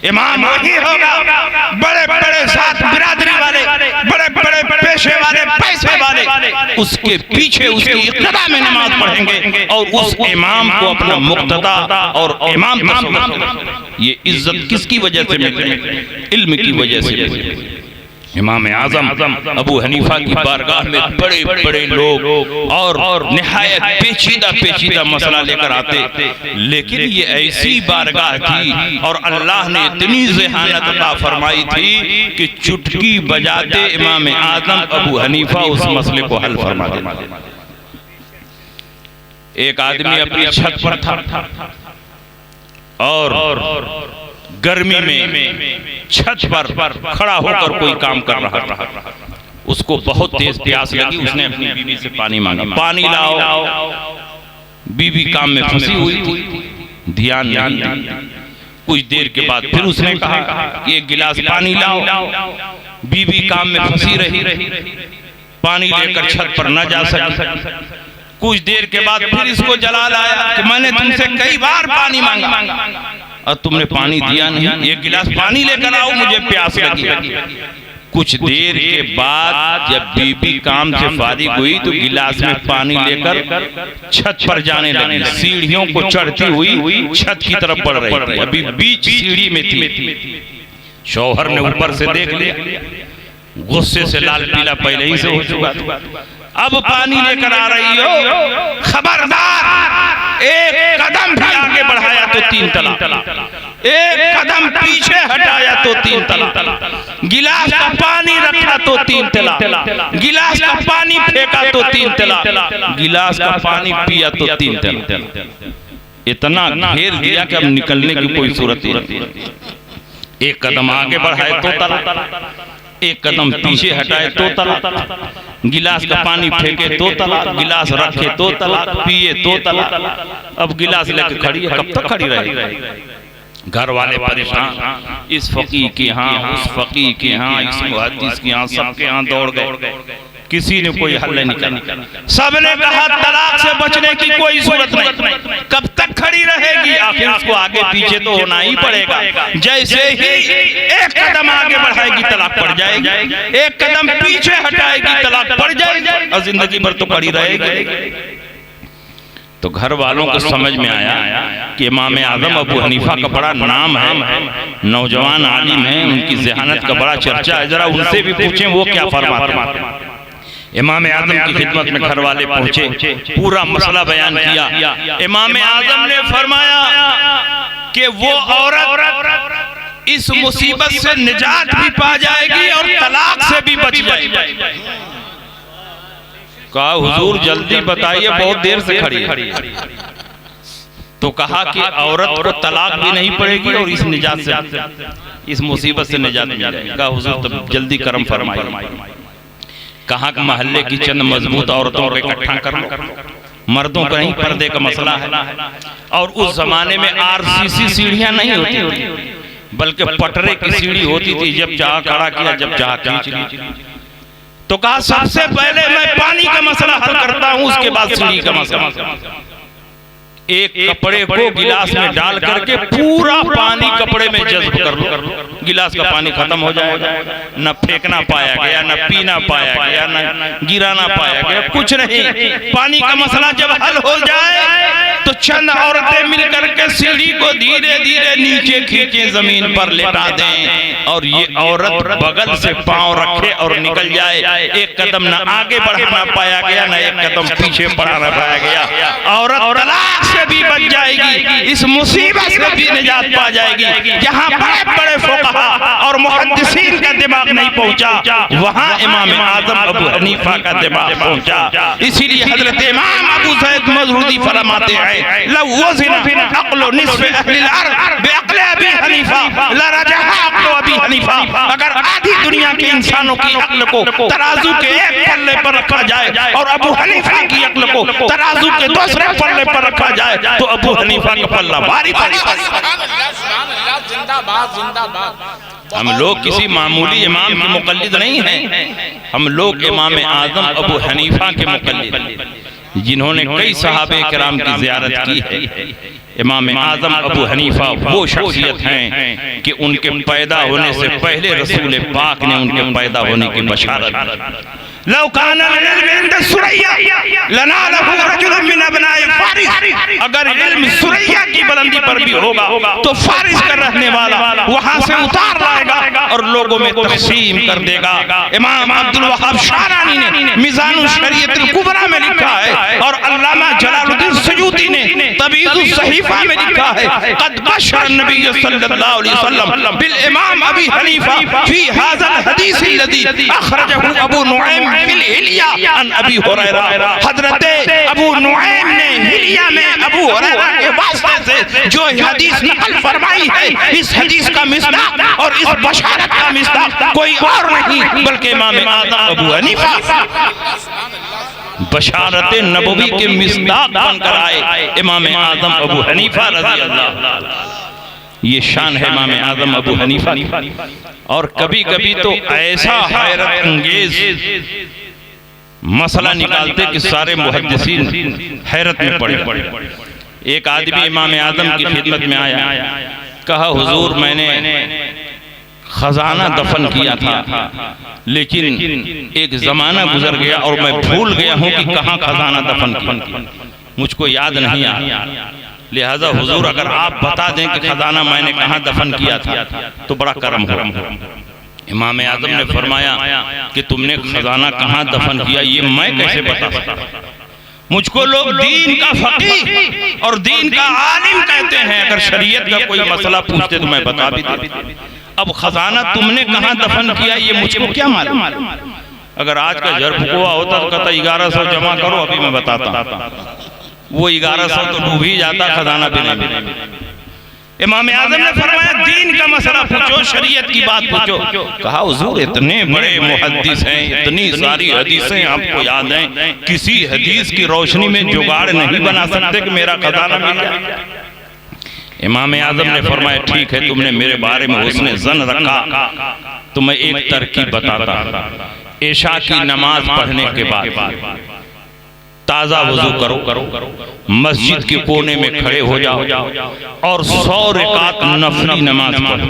इमाम वही होगा, बड़े बड़े साथ बिरादरी वाले, बड़े बड़े पेशे वाले, पैसे वाले उसके पीछे उसकी इक्तदा में नमाज पढ़ेंगे और उस इमाम को अपना मुक्तदा और इमाम समझेंगे। ये इज्जत किसकी वजह से मिली? इल्म की वजह से। इमाम आजम अबू हनीफा की बारगाह में बड़े बड़े लोग और निहायत पेचीदा मसला लेकर आते, लेकिन ये ऐसी बारगाह थी और अल्लाह ने इतनी ज़हानत अता फरमाई थी कि चुटकी बजाते इमाम आजम अबू हनीफा उस मसले को हल फरमा देते। एक आदमी अपनी छत पर था और गर्मी में छत पर खड़ा होकर कोई काम कर रहा था। उसको बहुत तेज प्यास लगी, उसने अपनी बीवी से पानी मांगा, पानी लाओ। बीवी काम में फंसी हुई थी, ध्यान नहीं। कुछ देर के बाद फिर उसने कहा कि 1 गिलास पानी लाओ। बीवी काम में फंसी रही, पानी लेकर छत पर न जा सकी। कुछ देर के बाद फिर इसको जलाल आया कि मैंने तुमसे कई बार पानी मांगा और तुमने पानी दिया नहीं, 1 गिलास पानी लेकर आओ, मुझे प्यास लगी। कुछ देर के बाद जब बीबी काम से फारिग हुई तो गिलास में पानी लेकर छत पर जाने लगी। सीढ़ियों को चढ़ती हुई छत की तरफ बढ़ रही थी, अभी बीच सीढ़ी में थी। शौहर ने ऊपर से देख लिया, गुस्से से लाल पीला पहले ही से हो चुका था। अब पानी लेकर आ रही हो, खबरदार, एक कदम भी आगे बढ़ाया तो 3 तलाक, एक कदम पीछे हटाया तो 3 तलाक, गिलास का पानी रखा तो 3 तलाक, गिलास का पानी फेंका तो 3 तलाक, गिलास का पानी पिया तो 3 तलाक। इतना घेर दिया कि अब निकलने की कोई सूरत नहीं। एक कदम आगे बढ़ाए तो तलाक, एक कदम पीछे हटाए तो तलाक, गिलास का पानी फेंके तो तलाक, गिलास रखे तो तलाक, पिए तो तलाक। अब गिलास लेके खड़ी है, कब तक खड़ी रहेगी? घर वाले परेशान, इस फकीह के यहाँ, उस फकीह के यहाँ, इस मुहद्दिस के यहाँ, सबके यहाँ दौड़ गए, किसी ने कोई हल नहीं निकाला। सबने कहा तलाक से बचने की कोई सूरत नहीं, कब तक खड़ी रहेगी? आखिर उसको आगे पीछे तो होना ही पड़ेगा। जैसे ही एक कदम आगे बढ़ाएगी तलाक पड़ जाएगी, एक कदम पीछे हटाएगी तलाक पड़ जाएगी, और जिंदगी भर तो खड़ी रहेगी। तो घर वालों को समझ में आया कि इमाम आजम अबू हनीफा का बड़ा नाम है, नौजवान आलिम है, उनकी ज़हानत का बड़ा चर्चा है, जरा उनसे भी पूछें वो क्या फरमाते हैं। इमाम आजम की खिदमत में घर वाले पहुंचे, पूरा मसला बयान किया। इमाम आजम ने फरमाया कि वो औरत इस मुसीबत से निजात भी पा जाएगी और तलाक से भी बच जाएगी। कहा हुजूर जल्दी बताइए, बहुत देर से खड़ी है। तो कहा कि औरत को तलाक भी नहीं पड़ेगी और इस निजात से, इस मुसीबत से निजात मिल जाएगी। कहा हुजूर तब जल्दी करम फरमाइए। कहा कि मोहल्ले की चंद मजबूत औरतों को इकट्ठा कर लो, मर्दों का नहीं पर्दे का मसला है। और उस जमाने में आरसीसी सीढ़ियां नहीं होती, बल्कि पटरे की सीढ़ी होती थी, जब चाह खड़ा किया, जब चाह खींच लिया। तो कहा सबसे पहले मैं पानी का मसला हल करता हूं, उसके बाद सीढ़ी का मसला। एक कपड़े को गिलास में डाल करके पूरा पानी कपड़े में जज्ब कर लो, गिलास का पानी खत्म हो जाएगा। न फेंकना पाया गया, न पीना पाया गया, न गिराना पाया गया, कुछ नहीं। पानी का मसला जब हल हो जाए तो चंद औरतें मिलकर के सीढ़ी को धीरे धीरे नीचे खींचे, जमीन पर लेटा दें, और ये औरत बगल से पांव रखे और निकल जाए। एक कदम न आगे बढ़ाना पाया गया, न एक कदम पीछे बढ़ाना पाया गया। औरत तलाक से भी बच जाएगी, इस मुसीबत से भी निजात पा जाएगी। जहां बड़े बड़े फुक़हा और मुहद्दिसीन का दिमाग नहीं पहुंचा, वहां इमाम आजम अबू हनीफा का दिमाग पहुंचा। इसीलिए हजरत इमाम अबू सईद मजरूदी फरमाते हैं, लौ वज़िना अक़्लु निस्फ़ अहलिल अर्ज़ बिअक़्लि अबी हनीफा लरजहा अक़्लु अबी हनीफा। अगर आधी दुनिया के इंसानों की अक्ल को तराजू के एक पल्ले पर रखा जाए और अबू हनीफा की अक्ल को तराजू के दूसरे पल्ले पर रखा जाए तो अबू हनीफा का पल्ला भारी भारी। हम लोग किसी मामूली इमाम के मुक़ल्लिद नहीं हैं, हम लोग इमाम आज़म अबू हनीफा के मुक़ल्लिद, जिन्होंने कई सहाबे किराम की ज़ियारत की है। इमाम आज़म अबू हनीफा वो शख्सियत हैं कि उनके पैदा होने से पहले रसूल पाक ने उनके पैदा होने की बशारत। लौ काना इल्म सुरैया लनालहु रजुलुन मिन अबनाए फारिस। अगर इल्म सुरैया की बुलंदी पर भी होगा तो फारिस का रहने वाला वहां से उतार लाएगा और लोगों में तक़सीम कर देगा। इमाम अब्दुल वहाब शारानी ने मिज़ानुल शरीयतुल कुबरा में लिखा है, और अल्लामा जलालुद्दीन सयूती ने तबीजुस सहीफा में लिखा है, क़द बशर नबी सल्लल्लाहु अलैहि वसल्लम बिल इमाम अबी हनीफा फी हाज़ल हदीस अल्लज़ी अखरजहु अबू नुऐम फिल हिलिया अन अबी हुरैरा। हजरत अबू नुऐम ने हिलिया में अबू हुरैरा के वास्ते से जो हदीस नकल फरमाई है, इस हदीस का मिस्दाक और इस बशारत का मिस्दाक कोई और नहीं बल्कि इमाम आज़म अबू हनीफा बशारत नबवी के मिस्दाक बनकर आए इमाम आज़म अबू हनीफा रज़ी अल्लाह। ये शान है इमाम आज़म अबू हनीफा। और कभी कभी तो ऐसा हैरत अंगेज मसला निकालते कि सारे मुहद्दिसीन हैरत में पड़े। एक आदमी इमाम आज़म की खिदमत में आया, कहा हुजूर मैंने खजाना दफन किया था, लेकिन एक जमाना गुजर गया और मैं भूल गया हूँ कि कहाँ खजाना दफन किया, मुझको याद नहीं आया। लिहाजा हुजूर अगर आप बता दें कि खजाना मैंने कहाँ दफन किया था तो बड़ा करम हो। इमाम आजम ने फरमाया कि तुमने खजाना कहाँ दफन किया ये मैं कैसे बता सकता, मुझको लोग दीन का फकीह और दीन का आलिम कहते हैं, अगर शरीयत का कोई मसला पूछते तो मैं बता भी देता। अब खजाना तुमने कहाँ दफन किया ये मुझको क्या मालूम। अगर आज का जर फुकवा होता तो कहता 1100 जमा करो, अभी मैं बताता। वो 1100 तो डूब ही जाता, खजाना भी नहीं। इमाम आज़म ने फरमाया दीन का मसला पूछो, शरीयत की बात पूछो। कहा हुजूर इतने बड़े मुहद्दिस हैं, इतनी सारी हदीसें आपको याद हैं, किसी हदीस की रोशनी में जुगाड़ नहीं बना सकते कि मेरा खजाना मिल जाए। इमाम आज़म ने फरमाया ठीक है, तुमने मेरे बारे में उसने जन रखा तो मैं एक तरकीब बताता। इशा की नमाज पढ़ने के बाद ताज़ा वुज़ू करो, मस्जिद के कोने में खड़े हो जाओ और 100 रकात नफली नमाज पढ़ो।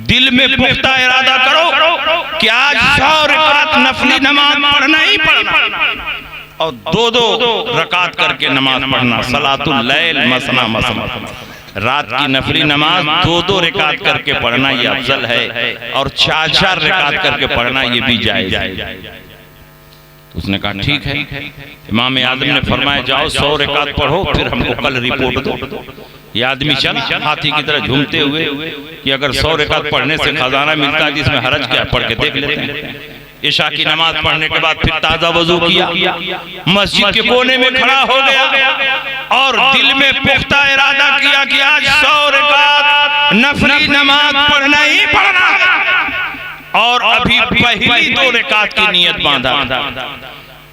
दिल में पुख्ता इरादा करो कि आज 100 रकात नफली नमाज पढ़ना ही पढ़ना, और 2-2 रकात करके नमाज पढ़ना। सलातुल लैल मसना मसना, रात की नफली नमाज 2-2 रकात करके पढ़ना ये अफजल है, और 4-4 रकात करके पढ़ना ये भी जायज़ है। उसने कहा ठीक है। इमाम आज़म ने फरमाया जाओ 100 रकात पढ़ो, फिर हमको कल रिपोर्ट दो। ये आदमी चला हाथी की तरह झूमते हुए कि अगर 100 रकात पढ़ने से खजाना मिलता है जिसमें हरज क्या, पढ़ के देख लेते हैं। इशा की नमाज पढ़ने के बाद फिर ताज़ा वज़ू किया, मस्जिद के कोने में खड़ा हो गया और दिल में पुख्ता इरादा किया कि आज 100 रकात नफली नमाज पढ़ना ही पढ़ना, और अभी पहली 2 रकात की नियत बांधा।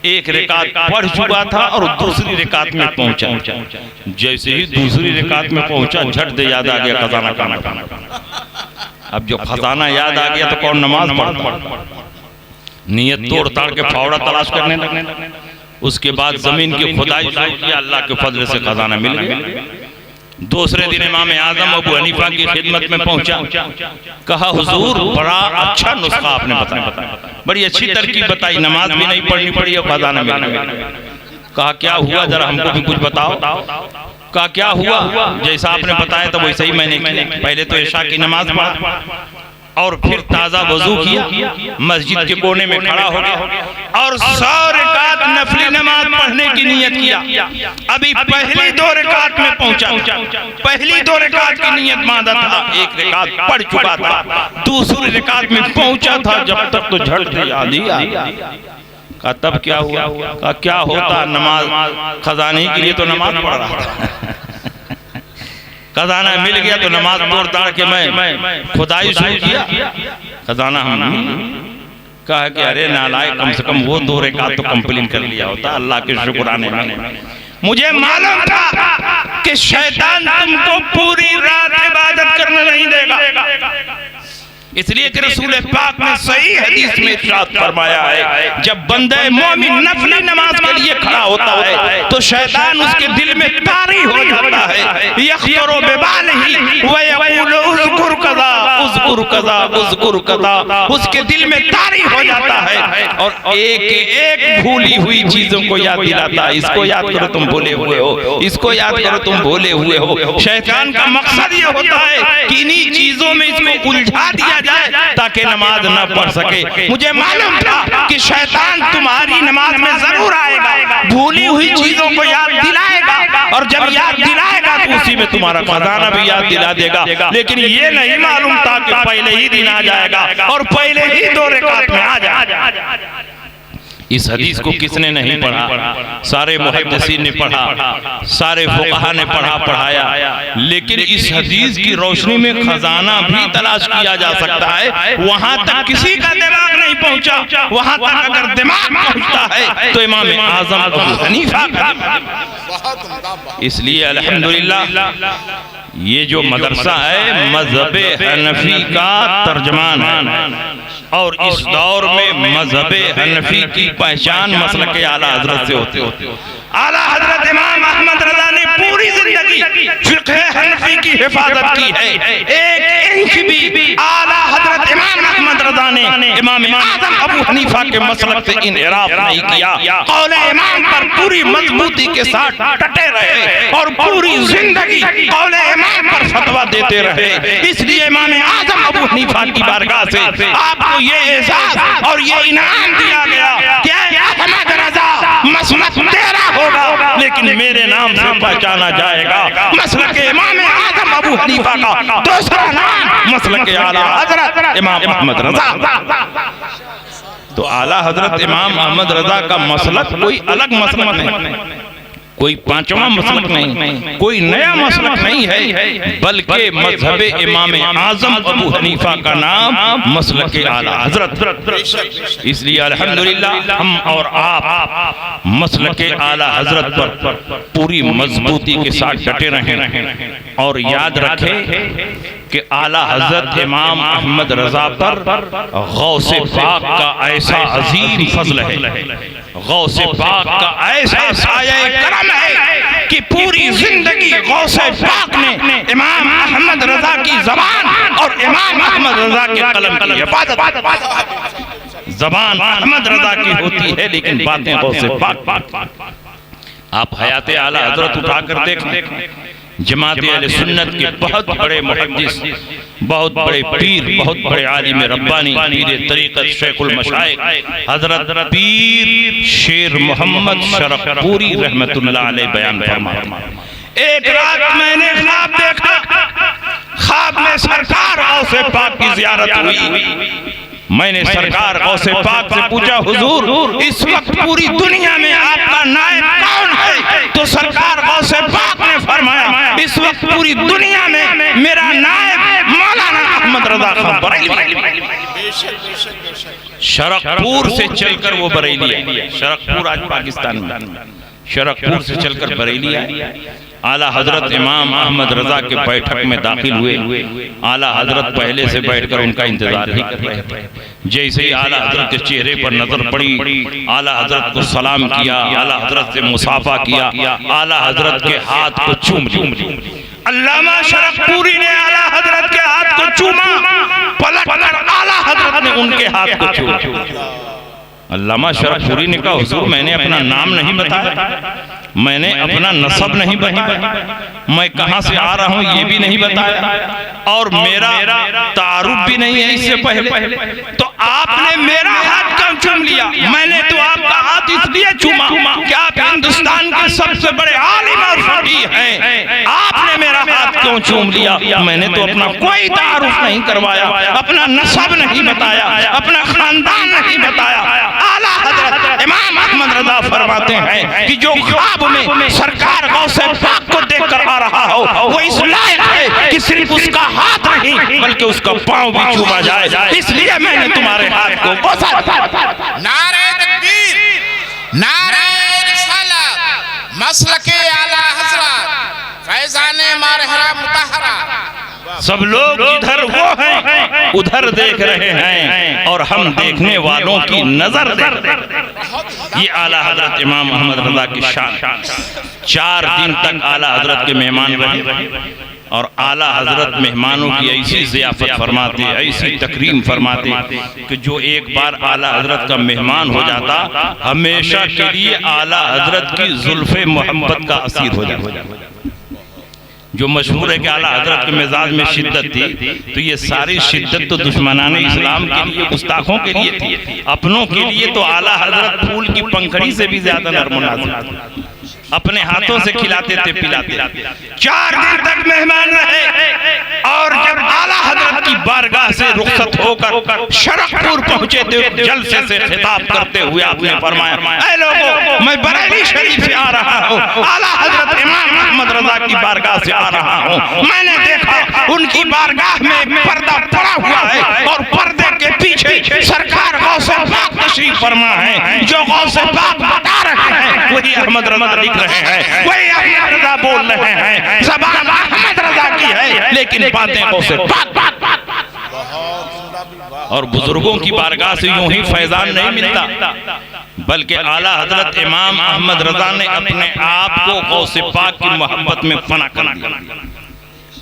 एक रकात पढ़ चुका था और दूसरी रकात में पहुंचा। जैसे ही दूसरी रकात में पहुंचा झट दे याद आ गया खजाना खाना। अब जो खजाना याद आ गया तो कौन नमाज पढ़ता, नियत तोड़ ताड़ के फावड़ा तलाश करने लगे। उसके बाद जमीन की खुदाई शुरू किया, अल्लाह के फजल से खजाना मिल गया। दूसरे दिन इमाम आज़म अबू हनीफा की खिदमत में पहुंचा, कहा हुजूर बड़ा अच्छा नुस्खा आपने बताया, बड़ी अच्छी तरकीब बताई, नमाज भी नहीं पढ़नी पड़ी और खजाना मिल गया। कहा क्या हुआ, जरा हमको भी कुछ बताओ। कहा क्या हुआ, जैसा आपने बताया तो वैसे ही मैंने किया। पहले तो इशा की नमाज पढ़ा और फिर ताज़ा वज़ू किया, मस्जिद के कोने में खड़ा हो गया और 100 रकात नफली नमाज पढ़ने की नियत किया। अभी पहली 2 रकात में पहुंचा, पहली 2 रकात की नियत बांधा था, एक रकात पढ़ चुका था, दूसरी रकात में पहुंचा था, जब तक तो झट से याद ही आ गया। कहा तब क्या हुआ, कहा क्या होता, नमाज खजाने के लिए तो नमाज पढ़ रहा था, खजाना मिल गया तो नमाज तोड़ ताड़ के मैं खुदाई शुरू किया, खजाना हम कहा कि अरे नालायक, कम से कम वो 2 रकात तो कंप्लीट कर लिया होता। अल्लाह के शुक्राने में मुझे मालूम था कि शैतान तुमको पूरी रात इबादत करने नहीं देगा, इसलिए कि रसूल पाक ने सही हदीस में इरशाद फरमाया है जब बंदे मोमिन नफली नमाज के लिए खड़ा होता है तो शैतान उसके दिल में तारी हो जाता है, यख्तरो बिबालिही व यक़ूलु उज़कुर कज़ा उज़कुर कज़ा उज़कुर कज़ा, उसके दिल में तारी हो जाता है और एक एक भूली हुई चीजों को याद दिलाता है। इसको याद करो तुम भूले हुए हो, इसको याद करो तुम भूले हुए हो। शैतान का मकसद ये होता है कि इन्हीं चीजों में इसको उलझा दिया जाए ताकि नमाज न पढ़ सके। मुझे मालूम था कि शैतान तुम्हारी नमाज में जरूर आएगा, भूली हुई चीजों को याद दिलाएगा, और जब याद दिलाएगा तो उसी में तुम्हारा खजाना भी याद दिला देगा। लेकिन ये नहीं मालूम था कि पहले ही दिन आ जाएगा और पहले ही 2 रकात में आ जाएगा। इस हदीस को किसने नहीं पढ़ा, सारे मुहद्दिसीन ने पढ़ा, सारे फुक़हा ने पढ़ाया, लेकिन इस हदीस की रोशनी में खजाना भी तलाश किया जा सकता है। वहां तक किसी का दिमाग नहीं पहुंचा, वहां तक अगर दिमाग पहुंचता है तो इमाम आज़म अबू हनीफा का। इसलिए अल्हम्दुलिल्लाह ये जो मदरसा है मज़हबे हनफी का तर्जमान है, और इस दौर में मज़हबे हनफी की पहचान मसलक आला हजरत से होती है। आला हजरत इमाम अहमद रज़ा ने पूरी जिंदगी फिक़्ह हनफी की हिफाजत की है, एक इंच भी आला हजरत इमाम अहमद रजा ने इमाम आजम अबू हनीफा के मसलक से इनहिराफ नहीं किया। कौले इमाम पर पूरी मजबूती के साथ डटे रहे और पूरी जिंदगी कौले इमाम पर फतवा देते रहे। इसलिए इमाम आजम अबू हनीफा की बारगाह से आपको ये एजाज और ये इनाम दिया गया कि अहमद रजा मसलक तेरा होगा लेकिन मेरे नाम से पहचाना जाएगा। मसलक इमाम आजम अबू हनीफा का दूसरा नाम मसलक आला हजरत इमाम अहमद रजा। तो आला हजरत इमाम अहमद रजा का मसलक कोई अलग मसलक नहीं, कोई पांचवा मसलक नहीं, कोई नया मसलक नहीं है, बल्कि मजहब इमाम आजम अबू हनीफा का नाम मसलक आला हजरत। इसलिए अल्हम्दुलिल्लाह हम और आप मसलक आला हजरत पर पूरी मजबूती के साथ डटे रहें और याद रखें कि आला हजरत इमाम अहमद रजा पर गौसे पाक का ऐसा अजीम फजल है, गौसे पाक का ऐसा साया करम है कि पूरी जिंदगी गौसे पाक ने इमाम अहमद रजा की जबान और इमाम अहमद रजा के कलम की हिफाजत। जबान अहमद रजा की होती है लेकिन बातें गौसे पाक। आप हयात आला हजरत उठाकर देखें, जमात अहले सुन्नत के बहुत बड़े मुहद्दिस, बहुत बड़े पीर, बहुत बड़े आलिम रब्बानी, पीर तरीक़त शेखुल मशाइख हजरत पीर शेर मोहम्मद शरफपुरी रहमतुल्लाह अलैह बयान फरमाते। एक रात मैंने ख्वाब देखा, ख्वाब में सरकार गौसे पाक की ज़ियारत हुई। मैंने सरकार गौसे पाक से पूछा, हुजूर इस वक्त पूरी दुनिया में आपका नायब कौन है? तो सरकार गौसे पाक ने फरमाया, इस वक्त पूरी दुनिया में मेरा नायब मौलाना अहमद रजा खान बरेली। शरकपुर से चलकर वो बरेली है। शरकपुर आज पाकिस्तान में, शरकपुर से चलकर बरेली आया। आला हजरत इमाम अहमद रजा के बैठक में दाखिल हुए। आला हजरत पहले से बैठकर उनका इंतजार ही कर रहे थे। जैसे ही आला हजरत के चेहरे पर नजर पड़ी, आला हजरत को सलाम किया, आला हजरत से मुसाफा किया, आला हजरत के हाथ को चूम लिया। अल्लामा शरफपुरी ने आला हजरत के हाथ को चूमा, पलटकर आला हजरत ने उनके हाथ को चूमा। अल्लामा शरफपुरी ने कहा, हुजूर मैंने अपना नाम नहीं बताया, मैंने अपना नसब नहीं बताया, मैं कहां से आ रहा हूं ये भी नहीं बताया और मेरा तारुफ भी नहीं है इससे पहले, तो आपने मेरा हाथ क्यों चूम लिया? मैंने तो आपका हाथ इसलिए चूमा कि आप हिंदुस्तान के सबसे बड़े आलिम और फकीह हैं, आपने मेरा हाथ क्यों चूम लिया? मैंने तो अपना कोई तारुफ नहीं करवाया, अपना नसब नहीं बताया, अपना खानदान नहीं बताया। आला हजरत इमाम अहमद रजा फरमाते हैं कि जो ख्वाब में सरकार गौसे पाक को देखकर आ रहा हो वो इस लायक है कि सिर्फ उसका हाथ नहीं बल्कि उसका पांव भी चूमा जाए, इसलिए मैंने तुम्हारे हाथ को बोसा। नारे तकबीर, नारे रिसालत, मसलके आला हजरत, फैजाने मारहरा मुतहरा। सब लोग इधर वो हैं, उधर देख रहे हैं और हम देखने वालों की नजर देख रहे हैं। ये आला हजरत इमाम अहमद रजा की शान। 4 दिन तक आला हजरत के मेहमान रहे और आला हजरत मेहमानों की ऐसी ज़ियाफत फरमाते, ऐसी तकरीम फरमाते कि जो एक बार आला हजरत का मेहमान हो जाता हमेशा के लिए आला हजरत की जुल्फ़े मोहब्बत का असीर हो जाता। जो मशहूर है कि आला हजरत के मिजाज में शिद्दत थी, तो ये सारी शिद्दत तो दुश्मनाने इस्लाम के लिए, गुस्ताखों के लिए थी। अपनों के लिए तो आला हजरत फूल की पंखड़ी से भी ज्यादा नरम, अपने हाथों से खिलाते थे, पिलाते। 4 दिन तक मेहमान रहे और जब आला हजरत की बारगाह से रुखसत होकर शरफपुर पहुंचे थे, जलसे से खिताब करते हुए आपने फरमाया, ऐ लोगों मैं बरेली शरीफ से आ रहा हूँ, आला हजरत इमाम अहमद रजा की बारगाह से आ रहा हूँ। मैंने देखा उनकी बारगाह में पर्दा पड़ा हुआ है और पर्दे के पीछे सरकार गौसे पाक तशरीफ फरमा है। जो गौसे पाक बता रहे हैं वही अहमद रजा लिख रहे हैं, वही अहमद रजा बोल रहे हैं। ज़बान अहमद रजा की है लेकिन बातें गौसे पाक। और बुजुर्गों की बारगाह से यूं ही फैजान नहीं मिलता, बल्कि आला हजरत इमाम अहमद रजा ने अपने आप को गौसे पाक की मोहब्बत में फना कर दिया।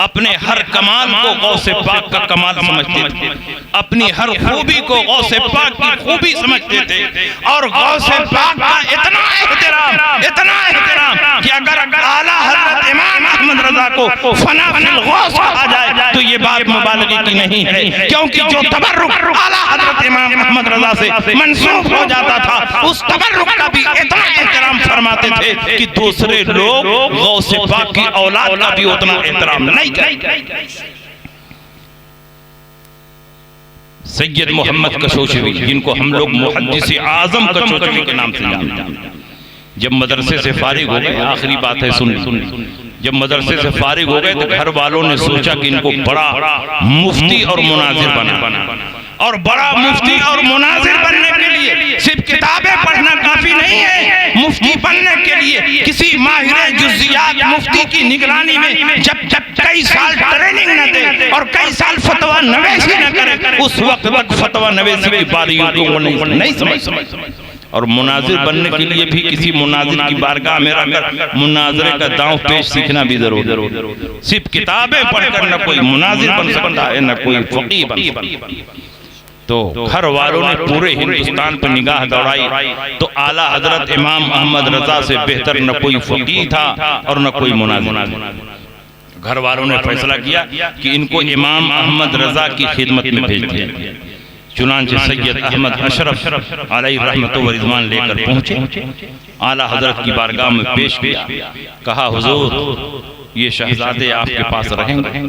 अपने हर कमाल को गौसे पाक का कमाल समझते थे, अपनी हर खूबी को गौसे पाक की खूबी समझते थे, और गौसे पाक का इतना एहतराम कि अगर आला हज़रत इमाम अहमद रज़ा को फना फिल गौस कहा जाए तो ये बात मुबालगे की नहीं है, क्योंकि जो तबर्रुक आला हज़रत इमाम अहमद रज़ा से मंसूब हो जाता था, उस तबर्रुक का भी इतना एहतराम फरमाते थे कि दूसरे लोग गौसे पाक की औलाद का भी उतना एहतराम नहीं करते। सैयद मोहम्मद कशोशवी, जिनको हम लोग मुहद्दिस आजम कशोशवी के नाम से जानते हैं, जब मदरसे से फारिग हो गए, आखिरी बात है सुन, जब मदरसे से फारिग हो गए तो घर वालों ने सोचा कि इनको बड़ा मुफ्ती और मुनाजिर बना, और बड़ा मुफ्ती और मुनाजिर बनने के लिए सिर्फ किताबें पढ़ना काफी नहीं है, मुफ्ती बनने के लिए किसी माहिर जुज़ियात मुफ्ती की निगरानी में जब कई साल ट्रेनिंग न दे और कई साल फतवा नवेशी न करे, उस वक्त तक फतवा नवेशी की बारीकियों को नहीं समझ। और मुनाजिर बनने के लिए भी किसी मुनाजिर की बारगाह में रहकर मुनाजरे का दांव पेश सीखना भी जरूर। सिर्फ किताबें पढ़कर न कोई मुनाजिर बन सकता है, न कोई फकीह बन सकता है। तो घर वालों ने पूरे हिंदुस्तान पर निगाह दौड़ाई तो आला हजरत इमाम अहमद रजा से बेहतर न कोई फकीह था और न कोई मुनाजिर। घर वालों ने फैसला किया कि इनको इमाम अहमद रजा की खिदमत में भेज दिया। चुनांचे सैयद अहमद अशरफ अलैहि रहमत व रिज़वान लेकर पहुंचे, आला हजरत की बारगाह में पेश किया, कहा हुजूर ये शहजादे आपके पास रहेंगे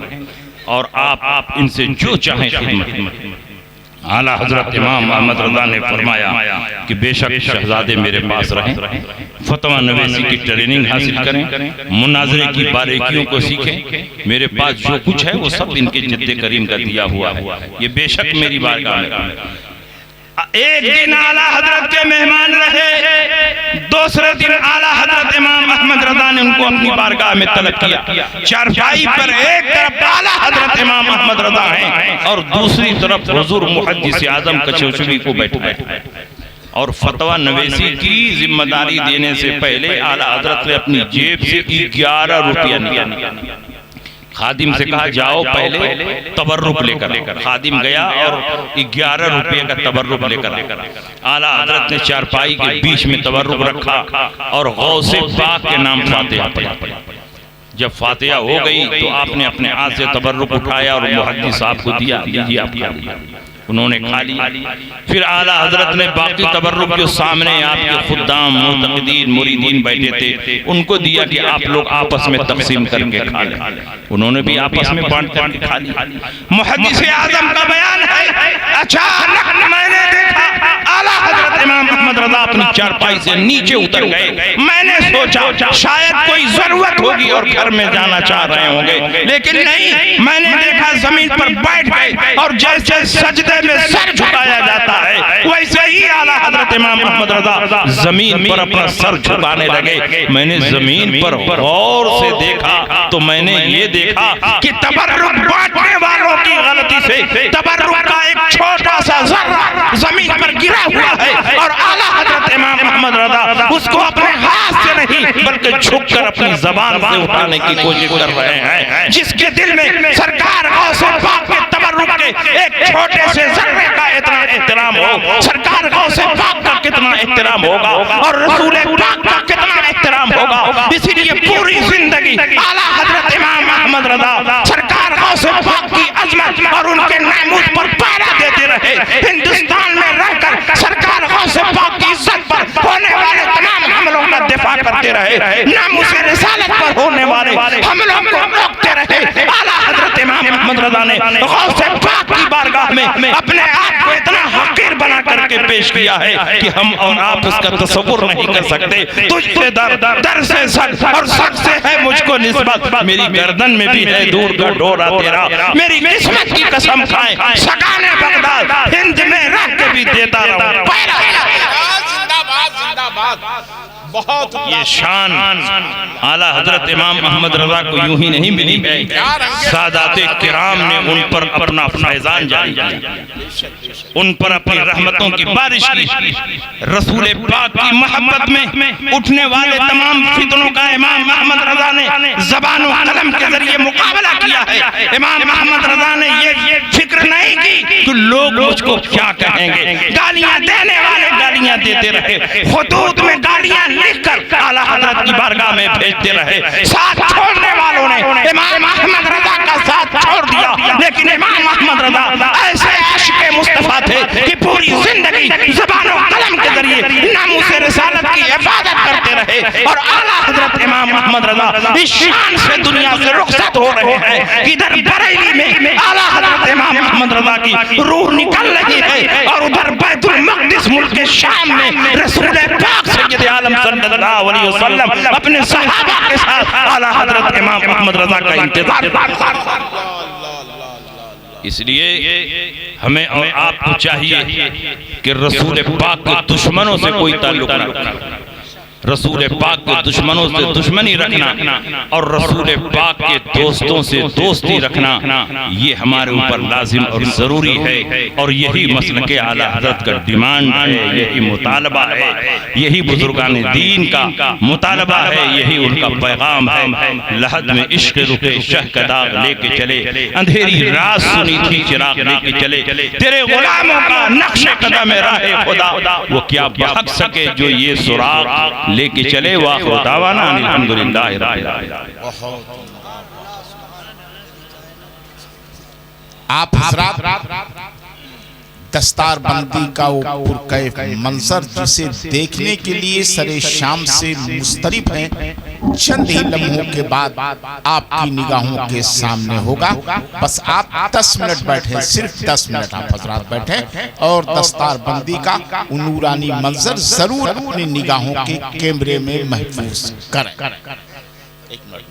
और आप इनसे जो चाहें खिदमत। आला हजरत इमाम अहमद रज़ा ने फरमाया कि बेशक शहजादे मेरे पास रहें, फतवा नवेसी की ट्रेनिंग हासिल करें, मुनाजरे की बारीकियों को सीखें, मेरे पास जो कुछ है वो सब इनके जिद्दे करीम का दिया हुआ है, ये बेशक मेरी बारगाह में। एक दिन आला हजरत के मेहमान रहे, दूसरे दिन आला हजरत इमाम अहमद रज़ा ने उनको अपनी बारगाह में तलब किया। चारपाई पर एक तरफ आला हजरत इमाम अहमद रज़ा हैं और दूसरी तरफ हुजूर मुहद्दिस आजम कशोशवी को बैठे और फतवा नवेसी की जिम्मेदारी देने से पहले आला हजरत ने अपनी जेब से 11 रुपया निकाला। खादिम से कहा जाओ पहले तबर्रुक लेकर। खादिम गया और 11 रुपये का तबर्रुक लेकर आला हजरत ने चारपाई के बीच में तबर्रुक रखा और गौसे पाक के नाम फातिहा पढ़ा। जब फातिहा हो गई तो आपने अपने हाथ से तबर्रुक उठाया और मुहद्दिस साहब को दिया, लीजिए आप खा लिया। उन्होंने खा ली। फिर आला हजरत ने बाकी तबर्रुक जो सामने आपके खुद्दाम मुतक़िदीन मुरीदीन बैठे थे उनको दिया कि आप लोग आपस में तक़सीम करके खा लें। उन्होंने भी आपस में बांट बांट खा ली। मुहद्दिस आज़म का बयान है, अचानक मैंने देखा आला हजरत इमाम अहमद रज़ा अपनी चारपाई से नीचे उतर गए। मैंने सोचा शायद कोई जरूरत होगी और घर में जाना चाह रहे होंगे, लेकिन नहीं, मैंने देखा जमीन पर बैठ गए और जैसे सजदे में सर झुकाया जाता है वैसे ही आला हजरत इमाम अहमद रज़ा जमीन पर अपना सर झुकाने लगे। मैंने जमीन पर गौर से देखा तो मैंने ये देखा कि तबर्रुक बांटने वालों की गलती से तबर्रुक का एक छोटा सा जर्रा जमीन पर गिरा हुआ है और आला हजरत इमाम अहमद रज़ा उसको अपने हाथ से नहीं बल्कि झुककर अपनी जबान से उठाने की कोशिश कर रहे हैं। जिसके दिल में सरकार गौसे पाक के तबर्रुक के एक छोटे से जर्रे का इतना एहतराम हो, सरकार गौसे पाक का कितना एहतराम होगा और रसूल पाक का कितना एहतराम होगा। इसीलिए पूरी जिंदगी आला हजरत इमाम अहमद रज़ा सरकार गौसे पाक की अजमत और उनके नामूस पर पहरा देते रहे। हिंदुस्तान में रहकर सरकार गौसे पाक की इज्जत पर होने वाले तमाम हमलों का दिफा करते रहे, नामूस रिसालत पर होने वाले हमलों को रोकते रहे। आला हजरत इमाम अहमद रज़ा ने गौसे पाक की बारगाह में अपने आप को इतना हकीर बना करके पेश किया है कि हम और आप उसका तसव्वुर नहीं कर सकते। तुझसे दर से सर और सर से है मुझको निस्बत, मेरी गर्दन में भी है दूर का डोरा तेरा, मेरी किस्मत की कसम खाएं सगाने बगदाद हिंद में रह के भी देता रहूं। जिंदाबाद जिंदाबाद। बहुत ये शान आला हजरत इमाम अहमद रजा को यूं ही नहीं मिली है, सादाते किराम ने उन पर अपना फैजान जारी किया, उन पर अपनी रहमतों की बारिश की। रसूल पाक की मोहब्बत में उठने वाले तमाम फितनों का इमाम अहमद रजा ने ज़बान और कलम के जरिए मुकाबला किया है। इमाम अहमद रजा ने ये फिक्र नहीं की कि लोग मुझको क्या कहेंगे, गालियां देने वाले गालियां देते रहे, खुतूत में गालियां लिखकर आला हजरत की बारगाह में भेजते रहे। साथ छोड़ने वालों ने इमाम अहमद रजा का साथ छोड़ दिया, लेकिन इमाम अहमद रजा ऐसे आशिक़े मुस्तफा थे कि पूरी जिंदगी ज़बान और कलम के जरिए नामूसे रिसालत की हिफाजत करते रहे। और आला हजरत इमाम अहमद रजा इस शान से दुनिया से रुखसत हो रहे हैं कि इधर बरेली में आला हजरत इमाम अहमद रजा की रूह निकल रही है, और उधर बैतुल मक़दिस मुल्क के शाम में रसूल पाक सय्यद आलम सल्लल्लाहु अलैहि वसल्लम अपने सहाबा के साथ आला हजरत इमाम अहमद रजा का इंतजार करते हैं। इसलिए हमें और आपको चाहिए कि रसूल पाक के दुश्मनों से कोई ताल्लुक न रखना, रसूल पाक के दुश्मनों से दुश्मनी रखना और रसूल पाक के दोस्तों से दोस्ती रखना, ये हमारे ऊपर लाजिम और ज़रूरी है। और यही मसलक आला हज़रत का डिमांड है, यही मुतालबा है, यही बुजुर्गान दीन का मुतालबा है, यही उनका पैगाम है। लहद में इश्क़ रुके शह का दाग लेके चले, अंधेरी रात सुनी थी चिराग लेके चले, तेरे गुलामों का नक्श कदम राहे खुदा, वो क्या बहक सके जो ये सुराग लेके चले। वाखिर दावाना अल्हम्दुलिल्लाह रब्बिल आलमीन। आप हज़रात दस्तार बंदी का वो पुरकैफ मंजर जिसे देखने के लिए सरे शाम से मुस्तरिब हैं, चंद ही लम्हों के बाद आपकी निगाहों के सामने होगा। बस आप 10 मिनट बैठे, सिर्फ 10 मिनट आप हजरात बैठे और दस्तार बंदी का नूरानी मंजर जरूर अपनी निगाहों के कैमरे में महफूज करें। एक मिनट।